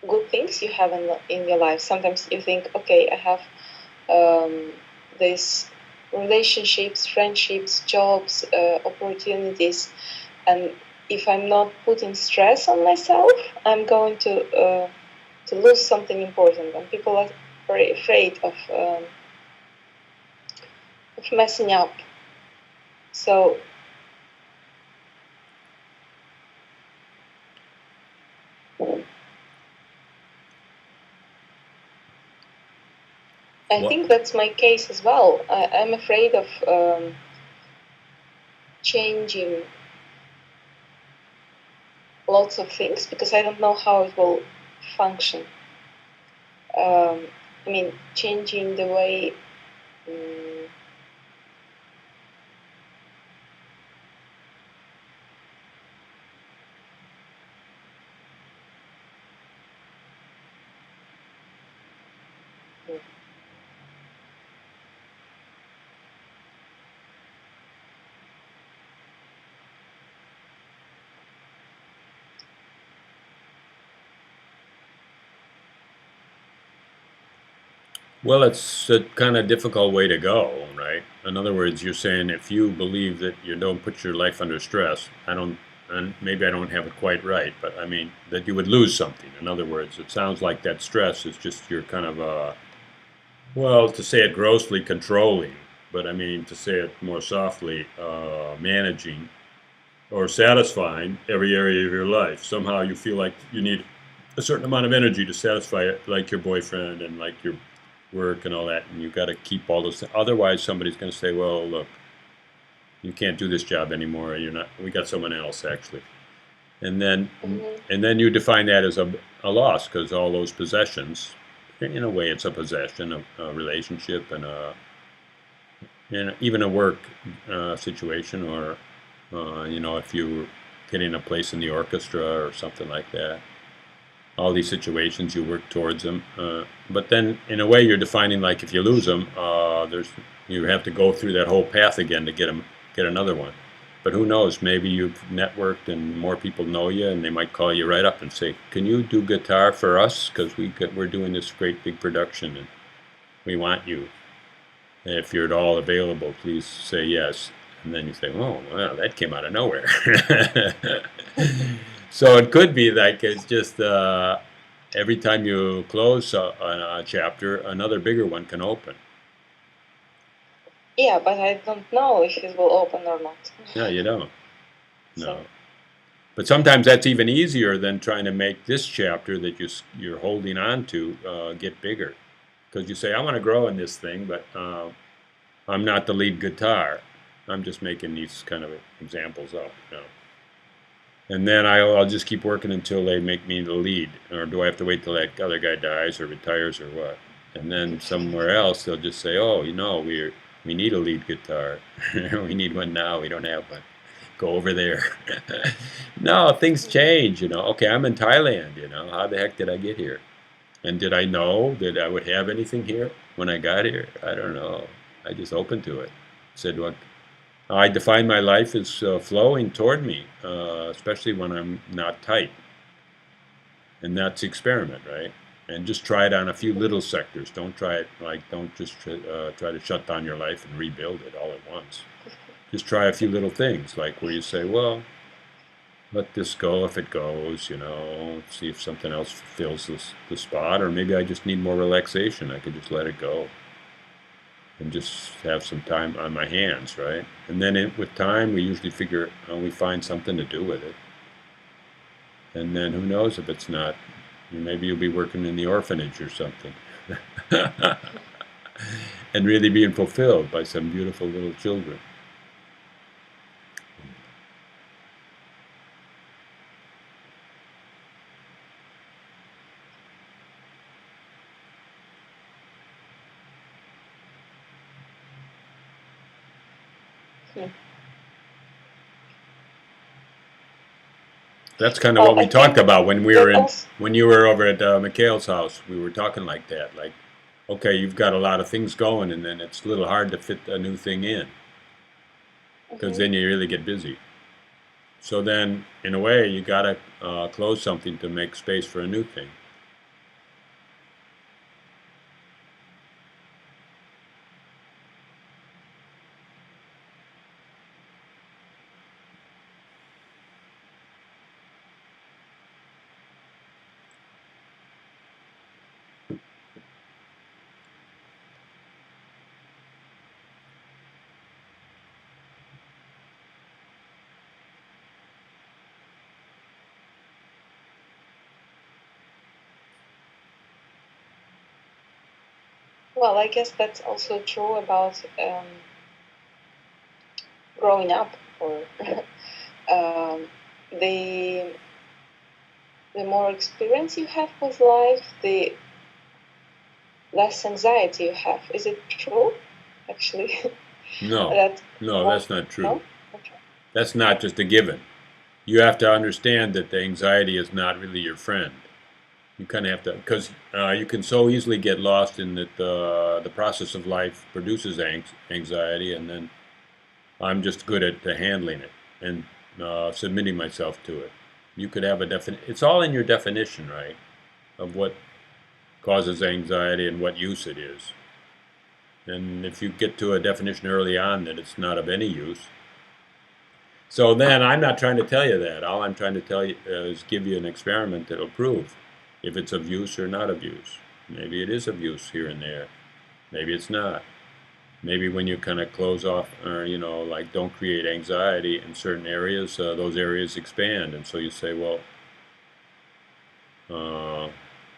good things you have in your life. Sometimes you think, okay, I have um, these relationships, friendships, jobs, opportunities, and if I'm not putting stress on myself, I'm going to lose something important. And people are very afraid of messing up. So I What? think that's my case as well. I'm afraid of changing lots of things because I don't know how it will function. Um, I mean, changing the way um, Well, it's a kind of difficult way to go, right? In other words, you're saying if you believe that you don't put your life under stress, I don't, and maybe I don't have it quite right, but I mean that you would lose something. In other words, it sounds like that stress is just your kind of well, to say it grossly, controlling, but I mean to say it more softly, managing or satisfying every area of your life. Somehow you feel like you need a certain amount of energy to satisfy it, like your boyfriend and like your work and all that, and you've got to keep all those. Otherwise, somebody's going to say, "Well, look, you can't do this job anymore. You're not. We got someone else actually." And then, Mm-hmm. and then you define that as a loss because all those possessions, in a way, it's a possession, a relationship, and even a work situation, or if you getting a place in the orchestra or something like that. All these situations you work towards them, but then in a way you're defining like if you lose them, there's you have to go through that whole path again to get another one. But who knows? Maybe you've networked and more people know you, and they might call you right up and say, "Can you do guitar for us? Because we're doing this great big production and we want you. If you're at all available, please say yes." And then you say, "Oh, well, that came out of nowhere." So it could be like it's just every time you close a chapter, another bigger one can open. Yeah, but I don't know if it will open or not. No, you don't. So No. But sometimes that's even easier than trying to make this chapter that you're holding on to get bigger. Because you say, I want to grow in this thing, but I'm not the lead guitar. I'm just making these kind of examples up. And then I'll just keep working until they make me the lead. Or do I have to wait till that other guy dies or retires or what? And then somewhere else they'll just say, oh, we need a lead guitar. We need one now. We don't have one. Go over there. No, things change. Okay, I'm in Thailand. How the heck did I get here? And did I know that I would have anything here when I got here? I don't know. I just opened to it. Said, well, I define my life as flowing toward me, especially when I'm not tight. And that's the experiment, right? And just try it on a few little sectors. Don't try it don't just try to shut down your life and rebuild it all at once. Just try a few little things, like where you say, well, let this go if it goes, see if something else fills the spot, or maybe I just need more relaxation. I could just let it go and just have some time on my hands, right? And then with time, we usually we find something to do with it. And then who knows if it's not, maybe you'll be working in the orphanage or something. And really being fulfilled by some beautiful little children. hmm. That's kind of Well, what we I talked think about that also. when you were over at Mikhail's house. We were talking like that, like, okay, you've got a lot of things going, and then it's a little hard to fit a new thing in because Mhm. then you really get busy. So then, in a way, you got to close something to make space for a new thing. Well, I guess that's also true about growing up, or um, the the more experience you have with life, the less anxiety you have. Is it true, actually? No, that no, more, that's not true. no? Okay. That's not just a given. You have to understand that the anxiety is not really your friend. You kind of have to, because you can so easily get lost in that the process of life produces anxiety, and then I'm just good at handling it and submitting myself to it. You could have a it's all in your definition, right? Of what causes anxiety and what use it is. And if you get to a definition early on that it's not of any use, so then I'm not trying to tell you that. All I'm trying to tell you is give you an experiment that'll prove if it's of use or not of use. Maybe it is of use here and there. Maybe it's not. Maybe when you kind of close off or, like don't create anxiety in certain areas, those areas expand. And so you say, well,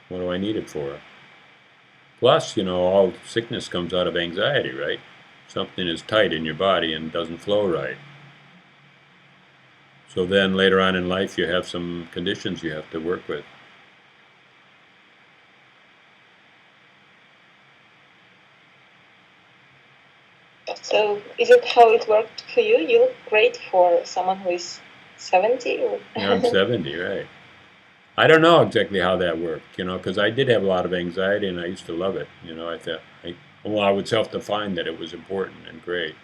what do I need it for? Plus, all sickness comes out of anxiety, right? Something is tight in your body and doesn't flow right. So then later on in life, you have some conditions you have to work with. So is it how it worked for you? You look great for someone who is 70 or Yeah, I'm 70, right? I don't know exactly how that worked, because I did have a lot of anxiety and I used to love it. I thought, I would self-define that it was important and great.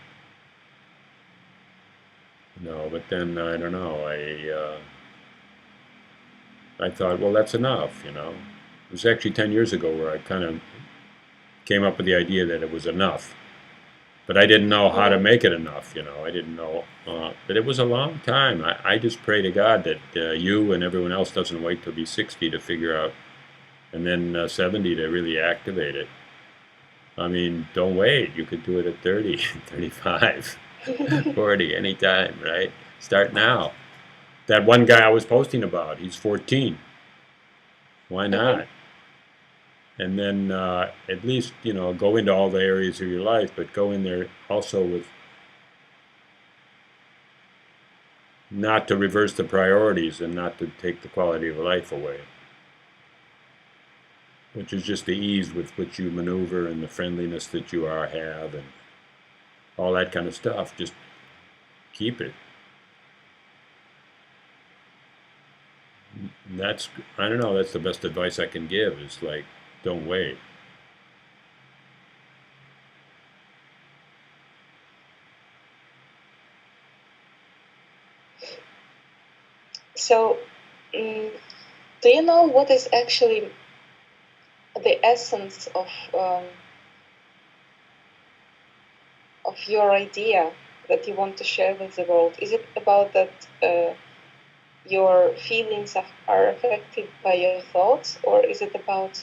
But then I don't know. I thought, well, that's enough. It was actually 10 years ago where I kind of came up with the idea that it was enough. But I didn't know how to make it enough. I didn't know. But it was a long time. I just pray to God that you and everyone else doesn't wait till be 60 to figure out, and then 70 to really activate it. I mean, don't wait. You could do it at 30, 35, 40, anytime, right? Start now. That one guy I was posting about, he's 14. Why not? And then at least, go into all the areas of your life, but go in there also with not to reverse the priorities and not to take the quality of life away, which is just the ease with which you maneuver and the friendliness that you have and all that kind of stuff. Just keep it. That's, I don't know, that's the best advice I can give is like, don't wait. So, do you know what is actually the essence of your idea that you want to share with the world? Is it about that your feelings are affected by your thoughts, or is it about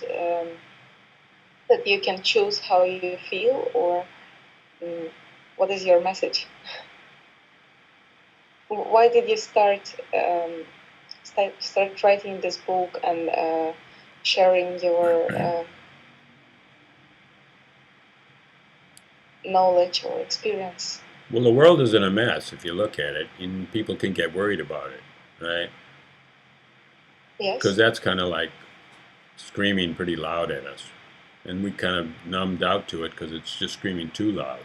that you can choose how you feel, or what is your message? Why did you start writing this book and sharing your knowledge or experience? Well, the world is in a mess if you look at it, and people can get worried about it, right? Yes. Because that's kind of like screaming pretty loud at us. And we kind of numbed out to it because it's just screaming too loud.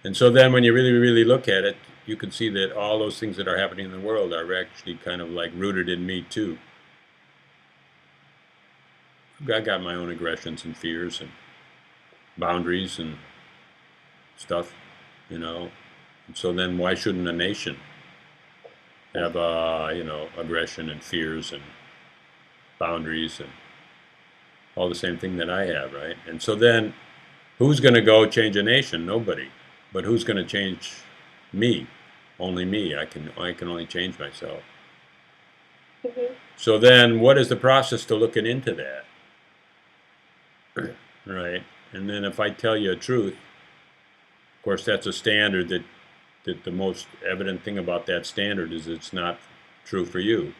And so then when you really, really look at it, you can see that all those things that are happening in the world are actually kind of like rooted in me too. I got my own aggressions and fears and boundaries and stuff, And so then why shouldn't a nation have, aggression and fears and boundaries and all the same thing that I have, right? And so then who's going to go change a nation? Nobody. But who's going to change me? Only me. I can only change myself. So then what is the process to looking into that? Right? And then if I tell you a truth, of course that's a standard that the most evident thing about that standard is it's not true for you.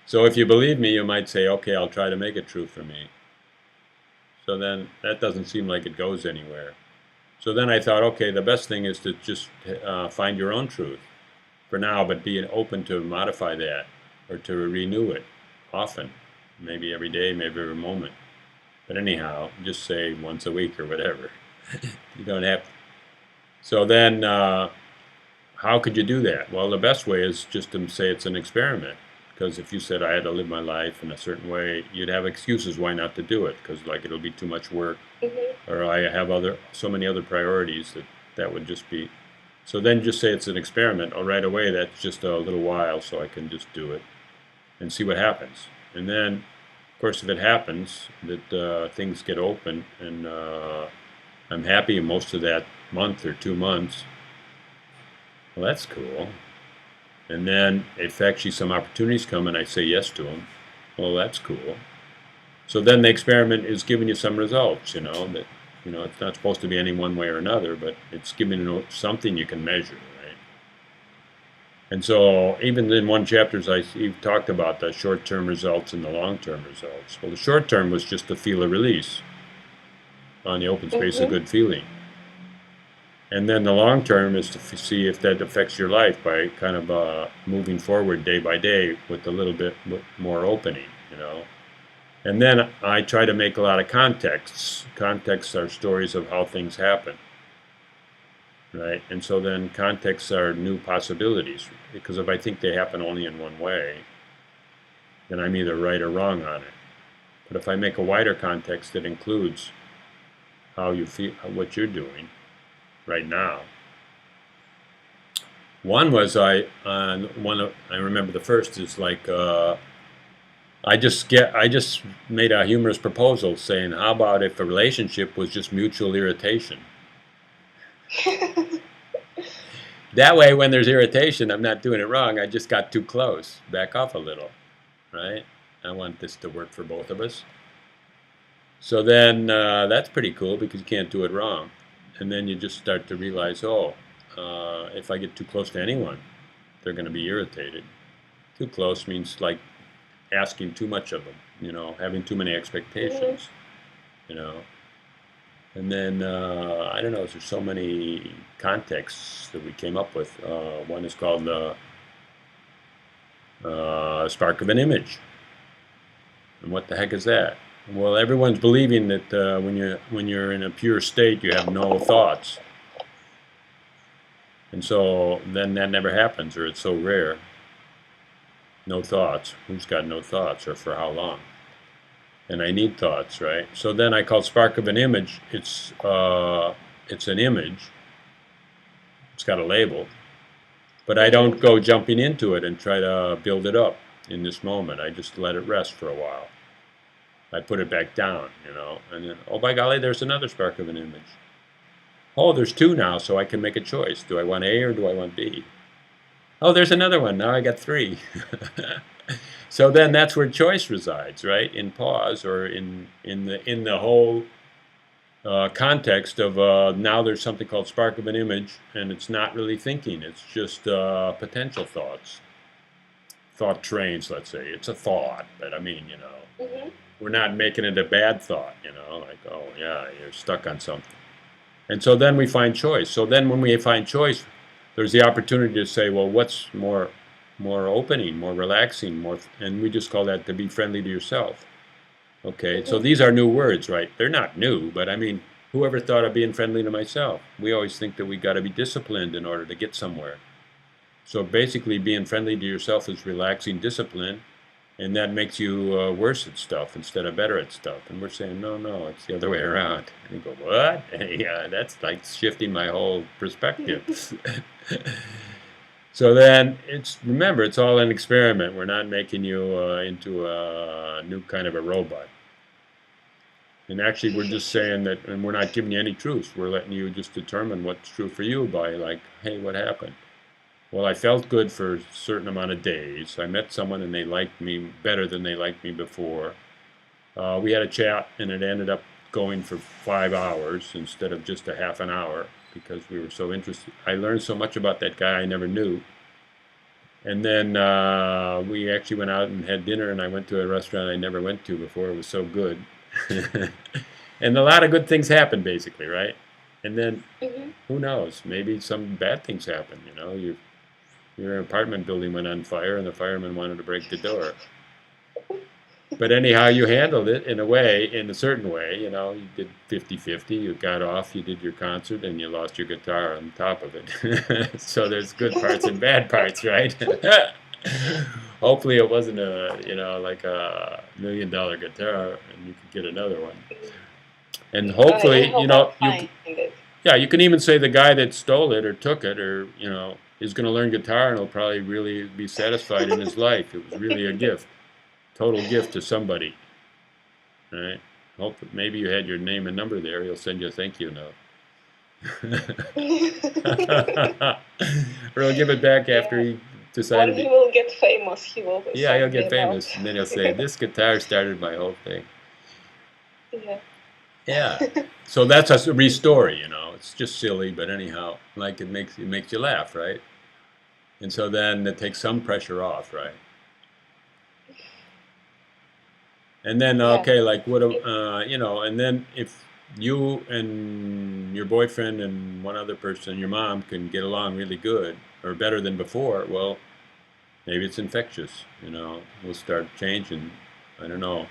So if you believe me, you might say, okay, I'll try to make it true for me. So then that doesn't seem like it goes anywhere. So then I thought, okay, the best thing is to just find your own truth for now, but be open to modify that or to renew it often, maybe every day, maybe every moment. But anyhow, just say once a week or whatever. You don't have to. So then how could you do that? Well, the best way is just to say it's an experiment. Because if you said I had to live my life in a certain way, you'd have excuses why not to do it. Because like it'll be too much work, or I have so many other priorities that would just be. So then just say it's an experiment. Oh, right away, that's just a little while, so I can just do it and see what happens. And then, of course, if it happens that things get open and I'm happy most of that month or 2 months, well, that's cool. And then if actually some opportunities come and I say yes to them, well, that's cool. So then the experiment is giving you some results, that, it's not supposed to be any one way or another, but it's giving you something you can measure, right? And so even in one chapters, you've talked about the short-term results and the long-term results. Well, the short-term was just to feel a release on the open space, a good feeling. And then the long term is to see if that affects your life by kind of moving forward day by day with a little bit more opening. And then I try to make a lot of contexts. Contexts are stories of how things happen, right? And so then contexts are new possibilities, because if I think they happen only in one way, then I'm either right or wrong on it. But if I make a wider context that includes how you feel, what you're doing right now. One was I remember the first is like I just made a humorous proposal saying, how about if a relationship was just mutual irritation? That way, when there's irritation, I'm not doing it wrong. I just got too close. Back off a little, right? I want this to work for both of us. So then that's pretty cool because you can't do it wrong. And then you just start to realize, if I get too close to anyone, they're going to be irritated. Too close means like asking too much of them, having too many expectations, And then, I don't know, there's so many contexts that we came up with. One is called spark of an image. And what the heck is that? Well, everyone's believing that when you're in a pure state, you have no thoughts. And so then that never happens, or it's so rare. No thoughts. Who's got no thoughts, or for how long? And I need thoughts, right? So then I call spark of an image. It's an image. It's got a label, but I don't go jumping into it and try to build it up in this moment. I just let it rest for a while. I put it back down, and then, oh by golly, there's another spark of an image. Oh, there's two now, so I can make a choice. Do I want A or do I want B? Oh, there's another one. Now I got three. So then that's where choice resides, right? In pause, or in the whole context of now there's something called spark of an image, and it's not really thinking. It's just potential thoughts. Thought trains, let's say. It's a thought, but I mean, we're not making it a bad thought, like, oh yeah, you're stuck on something. And so then we find choice. So then when we find choice, there's the opportunity to say, well, what's more opening, more relaxing, and we just call that to be friendly to yourself. Okay, so these are new words, right? They're not new, but I mean, whoever thought of being friendly to myself? We always think that we got to be disciplined in order to get somewhere. So basically, being friendly to yourself is relaxing discipline, and that makes you worse at stuff instead of better at stuff. And we're saying, no, it's the other way around. And you go, what? Yeah, that's like shifting my whole perspective. So then, remember, it's all an experiment. We're not making you into a new kind of a robot. And actually, we're just saying that, and we're not giving you any truth. We're letting you just determine what's true for you by like, hey, what happened? Well, I felt good for a certain amount of days. I met someone and they liked me better than they liked me before. We had a chat and it ended up going for 5 hours instead of just a half an hour because we were so interested. I learned so much about that guy I never knew. And then we actually went out and had dinner, and I went to a restaurant I never went to before. It was so good. And a lot of good things happened, basically, right? And then, who knows, maybe some bad things happen, Your apartment building went on fire and the firemen wanted to break the door. But anyhow, you handled it in a certain way, you did 50-50, you got off, you did your concert, and you lost your guitar on top of it. So there's good parts and bad parts, right? Hopefully it wasn't like a $1 million guitar and you could get another one. And hopefully, you can even say the guy that stole it or took it or, is going to learn guitar and he'll probably really be satisfied in his life. It was really a gift, total gift to somebody. right? Hope that maybe you had your name and number there. He'll send you a thank you note. Or he'll give it back after Yeah. he When decided he to. will get famous, he will Yeah, he'll send me get a note. famous, and then he'll say, "This guitar started my whole thing." Yeah. Yeah. So that's a restory, you know. It's just silly, but anyhow, like it makes you laugh, right? And so then it takes some pressure off, right? And then Yeah. okay, like what It, and then if you and your boyfriend and one other person, your mom, can get along really good or better than before, well, maybe it's infectious. We'll start changing. I don't know.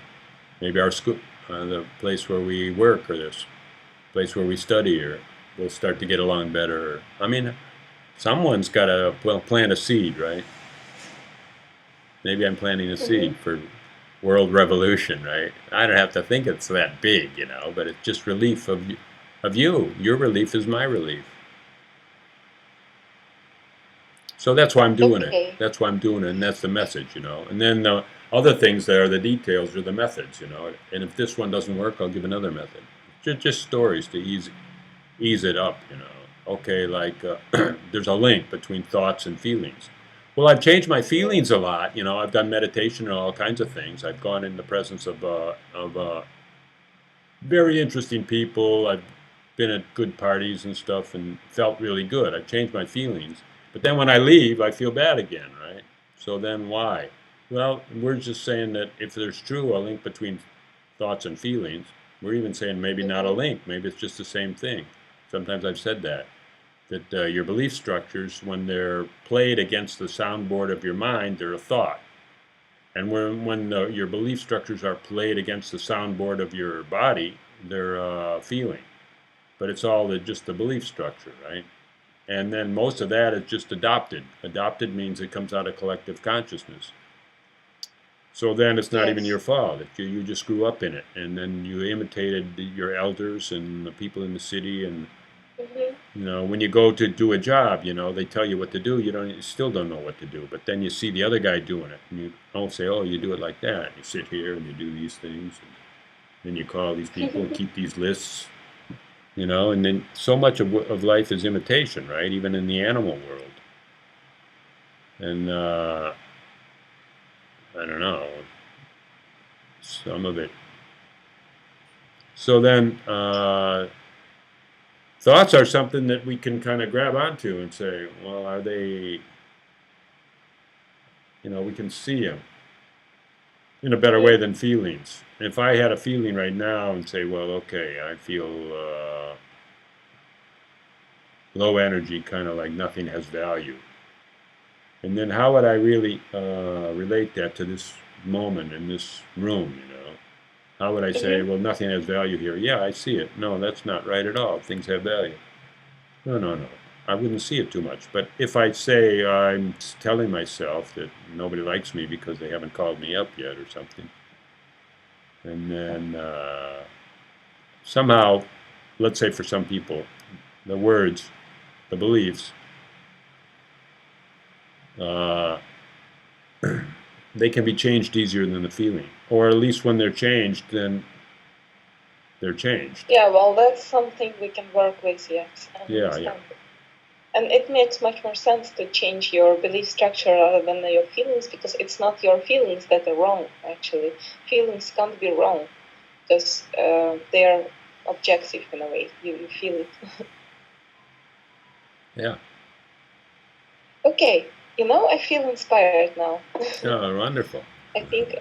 Maybe our school, the place where we work, or this place where we study, or we'll start to get along better. I mean, someone's got to plant a seed, right? Maybe I'm planting a mhm. seed for world revolution, right? I don't have to think it's that big, but it's just relief of you. Your relief is my relief. So that's why I'm doing it. Okay. That's why I'm doing it, and that's the message. And then the other things there, the details, are the methods. And if this one doesn't work, I'll give another method. Just stories to ease it up. Okay, like there's a link between thoughts and feelings. Well, I've changed my Mhm. feelings a lot. I've done meditation and all kinds of things. I've gone in the presence of very interesting people. I've been at good parties and stuff and felt really good. I've changed my feelings. But then when I leave, I feel bad again, right? So then why? Well, we're just saying that if there's true a link between thoughts and feelings, we're even saying maybe not a Mhm. link. Maybe it's just the same thing. Sometimes I've said that your belief structures, when they're played against the soundboard of your mind, they're a thought. And when your belief structures are played against the soundboard of your body, they're a feeling. But it's all just the belief structure, right? And then most of that is just adopted. Adopted means it comes out of collective consciousness. So then it's not even your Yes. fault. You just grew up in it, and then you imitated your elders and the people in the city. And Mhm. when you go to do a job, they tell you what to do. You still don't know what to do. But then you see the other guy doing it, and you don't say, "Oh, you do it like that." You sit here and you do these things, and then you call these people and keep these lists. And then so much of life is imitation, right? Even in the animal world. And I don't know, some of it. So then, thoughts are something that we can kind of grab onto and say, well, are they, we can see them in a better way Mhm. than feelings. If I had a feeling right now and say, well, okay, I feel low energy, kind of like nothing has value. And then how would I really relate that to this moment in this room? How would I say, Mhm. well, nothing has value here? Yeah, I see it. No, that's not right at all. Things have value. No, no, no. I wouldn't see it too much. But if I say I'm telling myself that nobody likes me because they haven't called me up yet or something, and then somehow, let's say for some people, the words, the beliefs, uh, they can be changed easier than the feeling. Or at least when they're changed, then they're changed. Yeah. Well, that's something we can work with. Yes, I Yeah, yeah. understand. And it makes much more sense to change your belief structure rather than your feelings, because it's not your feelings that are wrong, actually. Feelings can't be wrong because they are objective in a way. You feel it. Yeah. Okay, I feel inspired now. Oh, wonderful. I think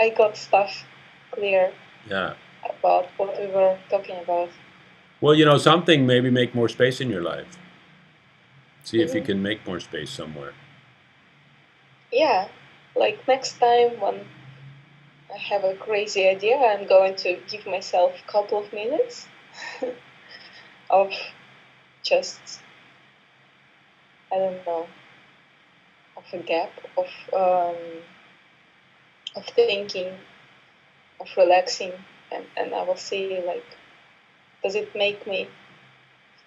I got stuff clear Yeah. about what we were talking about. Well, something, maybe make more space in your life. See if you Hmm. can make more space somewhere. Yeah, like next time when I have a crazy idea, I'm going to give myself a couple of minutes of just, I don't know, of a gap of thinking, of relaxing, and I will see, like, does it make me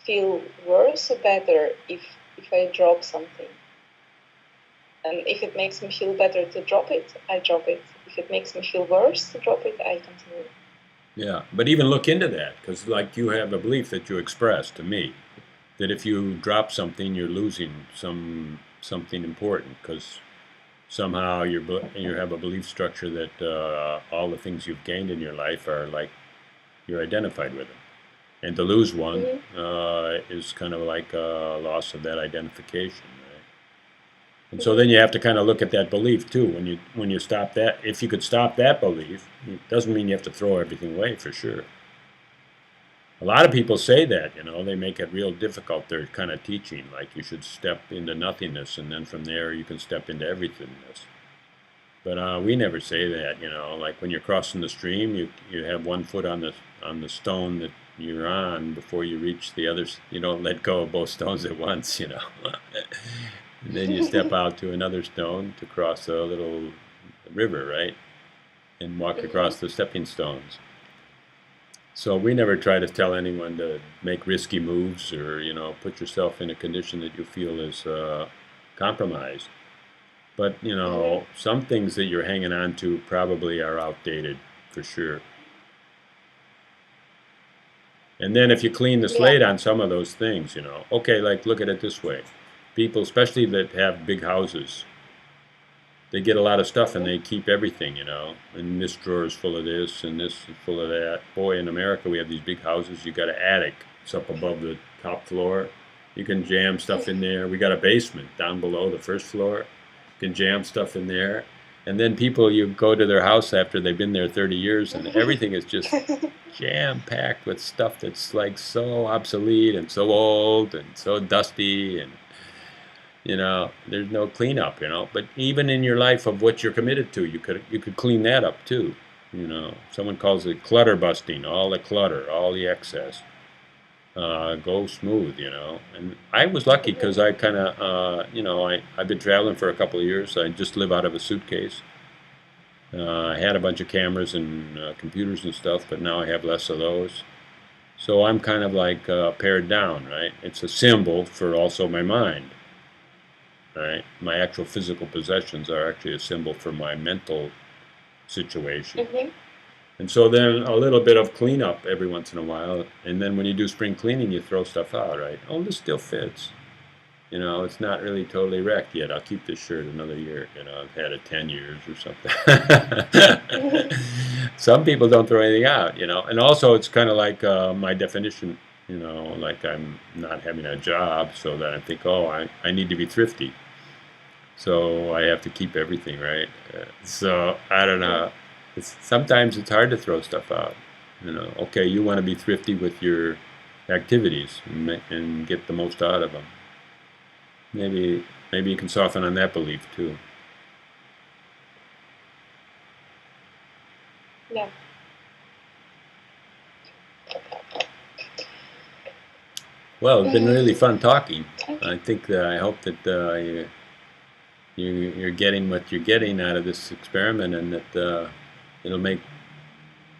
feel worse or better if I drop something? And if it makes me feel better to drop it, I drop it. If it makes me feel worse to drop it, I continue. Yeah, but even look into that because, like, you have a belief that you expressed to me that if you drop something, you're losing something important because somehow you have a belief structure that all the things you've gained in your life are like you're identified with them, and to lose one Mm-hmm. is kind of like a loss of that identification, right? And so Mm-hmm. then you have to kind of look at that belief too. When you stop that, if you could stop that belief, it doesn't mean you have to throw everything away for sure. A lot of people say that, they make it real difficult. They're kind of teaching like you should step into nothingness, and then from there you can step into everythingness. But we never say that. Like when you're crossing the stream, you have one foot on the stone that you're on before you reach the others. You don't let go of both stones at once. And then you step out to another stone to cross a little river, right? And walk Mm-hmm. across the stepping stones. So we never try to tell anyone to make risky moves or put yourself in a condition that you feel is compromised. But Mm-hmm. some things that you're hanging on to probably are outdated for sure. And then if you clean the Yeah. slate on some of those things, okay, like look at it this way. People, especially that have big houses, they get a lot of stuff and Mm-hmm. they keep everything. And this drawer is full of this and this is full of that. Boy, in America, we have these big houses. You got an attic. It's up above the top floor. You can jam stuff in there. We got a basement down below the first floor. You can jam stuff in there. And then people, you go to their house after they've been there 30 years and everything is just jam packed with stuff that's like so obsolete and so old and so dusty and there's no cleanup. But even in your life of what you're committed to, you could clean that up too. Someone calls it clutter busting, all the clutter, all the excess. Go smooth. And I was lucky Mm-hmm. because I kind of, I've been traveling for a couple of years. I just live out of a suitcase. I had a bunch of cameras and computers and stuff, but now I have less of those. So I'm kind of like pared down, right? It's a symbol for also my mind. Right? My actual physical possessions are actually a symbol for my mental situation. Mm-hmm. And so then a little bit of cleanup every once in a while. And then when you do spring cleaning, you throw stuff out, right? Oh, this still fits. It's not really totally wrecked yet. I'll keep this shirt another year. I've had it 10 years or something. Some people don't throw anything out. And also it's kind of like my definition, like I'm not having a job so that I think, oh, I need to be thrifty. So I have to keep everything, right? So I don't know. Sometimes it's hard to throw stuff out. Okay, you want to be thrifty with your activities and get the most out of them. Maybe you can soften on that belief too. Yeah. Well, it's been really Mm, fun talking. okay. I think that I hope that you're getting what you're getting out of this experiment, and that it'll make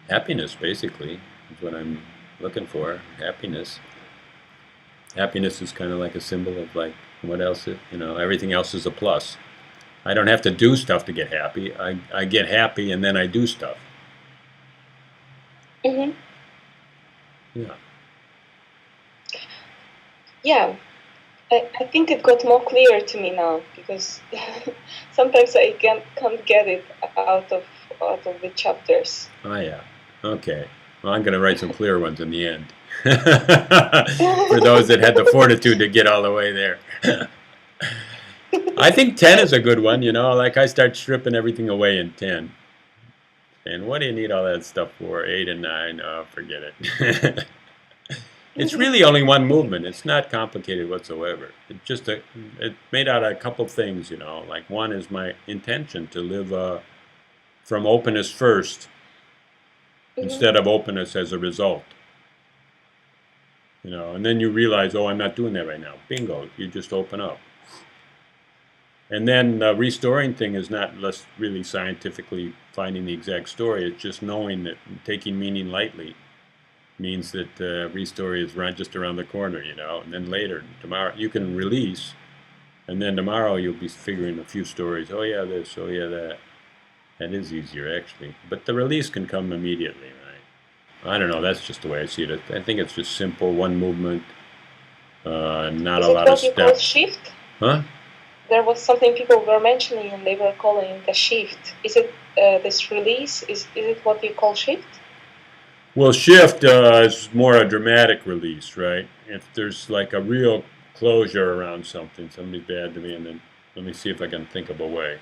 happiness basically is what I'm looking for. Happiness. Happiness is kind of like a symbol of like what else everything else is a plus. I don't have to do stuff to get happy. I get happy and then I do stuff. Mm-hmm. Yeah. Yeah. I think it got more clear to me now because sometimes I can't get it out of the chapters. Oh yeah. Okay. Well, I'm going to write some clear ones in the end. For those that had the fortitude to get all the way there. I think 10 is a good one. Like I start stripping everything away in 10. And what do you need all that stuff for? 8 and 9, oh, forget it. It's really only one movement. It's not complicated whatsoever. It's made out of a couple things. Like one is my intention to live from openness first Mm-hmm. instead of openness as a result. And then you realize, oh, I'm not doing that right now. Bingo, you just open up. And then the restoring thing is not less really scientifically finding the exact story. It's just knowing that taking meaning lightly means that restory is right just around the corner. And then later, tomorrow, you can release, and then tomorrow you'll be figuring a few stories. Oh yeah, this. Oh yeah, that. That is easier actually. But the release can come immediately, right? I don't know. That's just the way I see it. I think it's just simple, one movement, not Is a it lot of what you call steps. shift? Huh? There was something people were mentioning and they were calling it a shift. Is it this release? Is it what you call shift? Well, shift is more a dramatic release, right? If there's like a real closure around something, somebody's bad to me, and then let me see if I can think of a way.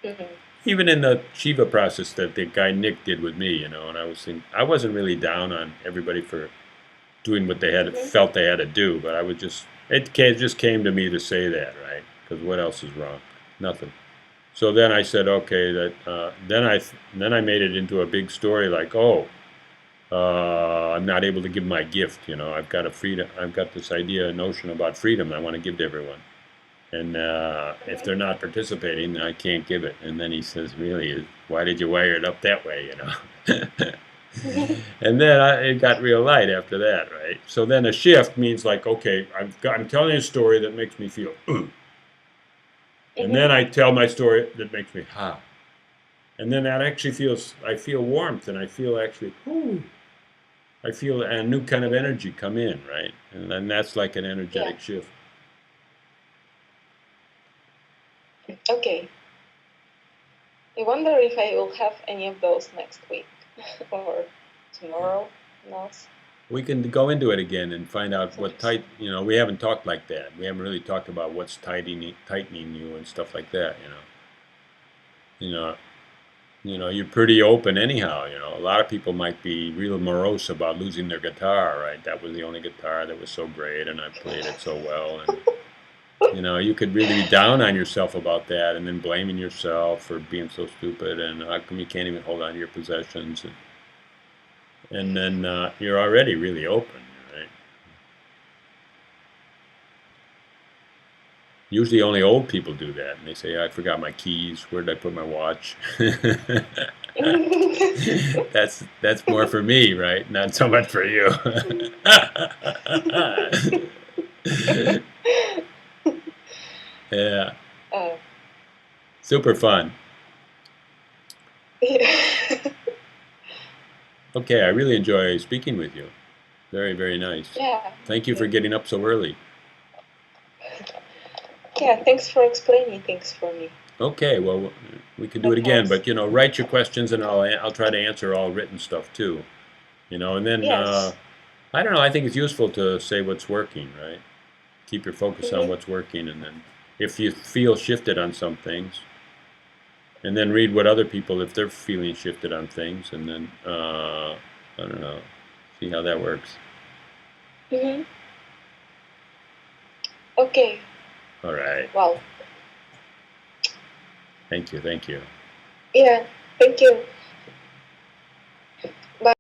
Mm-hmm. Even in the Shiva process that the guy Nick did with me, and I was thinking, I wasn't really down on everybody for doing what they had Mm-hmm. felt they had to do, but I would just came to me to say that, right? Because what else is wrong? Nothing. So then I said, okay, then I made it into a big story, like, oh, I'm not able to give my gift. I've got a freedom. I've got this idea, notion about freedom I want to give to everyone. And if they're not participating, I can't give it. And then he says, really, why did you wire it up that way? Mm-hmm. And then it got real light after that, right? So then a shift means like, okay, I'm telling a story that makes me feel, and then Mm-hmm. I tell my story that makes me, ha. And then that actually I feel warmth, and I feel actually, ooh, I feel a new kind of Mm-hmm. energy come in, right? And then that's like an Yeah. energetic shift. Okay. I wonder if I will have any of those next week or tomorrow. Who knows? We can go into it again and find out what Sometimes. we haven't talked like that. We haven't really talked about what's tightening you and stuff like that, You know, you're pretty open anyhow, A lot of people might be real morose about losing their guitar, right? That was the only guitar that was so great and I played it so well, and you could really be down on yourself about that and then blaming yourself for being so stupid and how come you can't even hold on to your possessions, and then you're already really open, right? Usually only old people do that, and they say, I forgot my keys. Where did I put my watch? That's more for me, right? Not so much for you. Yeah, uh, super fun. yeah. Okay, I really enjoy speaking with you. Very, very nice. Yeah. Thank you for getting up so early. Yeah. Thanks for explaining things for me. Okay, well, we can do it That again, helps. but write your questions and I'll try to answer all written stuff too. And then Yes. I don't know. I think it's useful to say what's working, right? Keep your focus on Mm-hmm. what's working, and then if you feel shifted on some things, and then read what other people, if they're feeling shifted on things, and then I don't know, see how that works. Mm-hmm. Okay. All right. Well. Thank you. Thank you. Yeah. Thank you. Bye.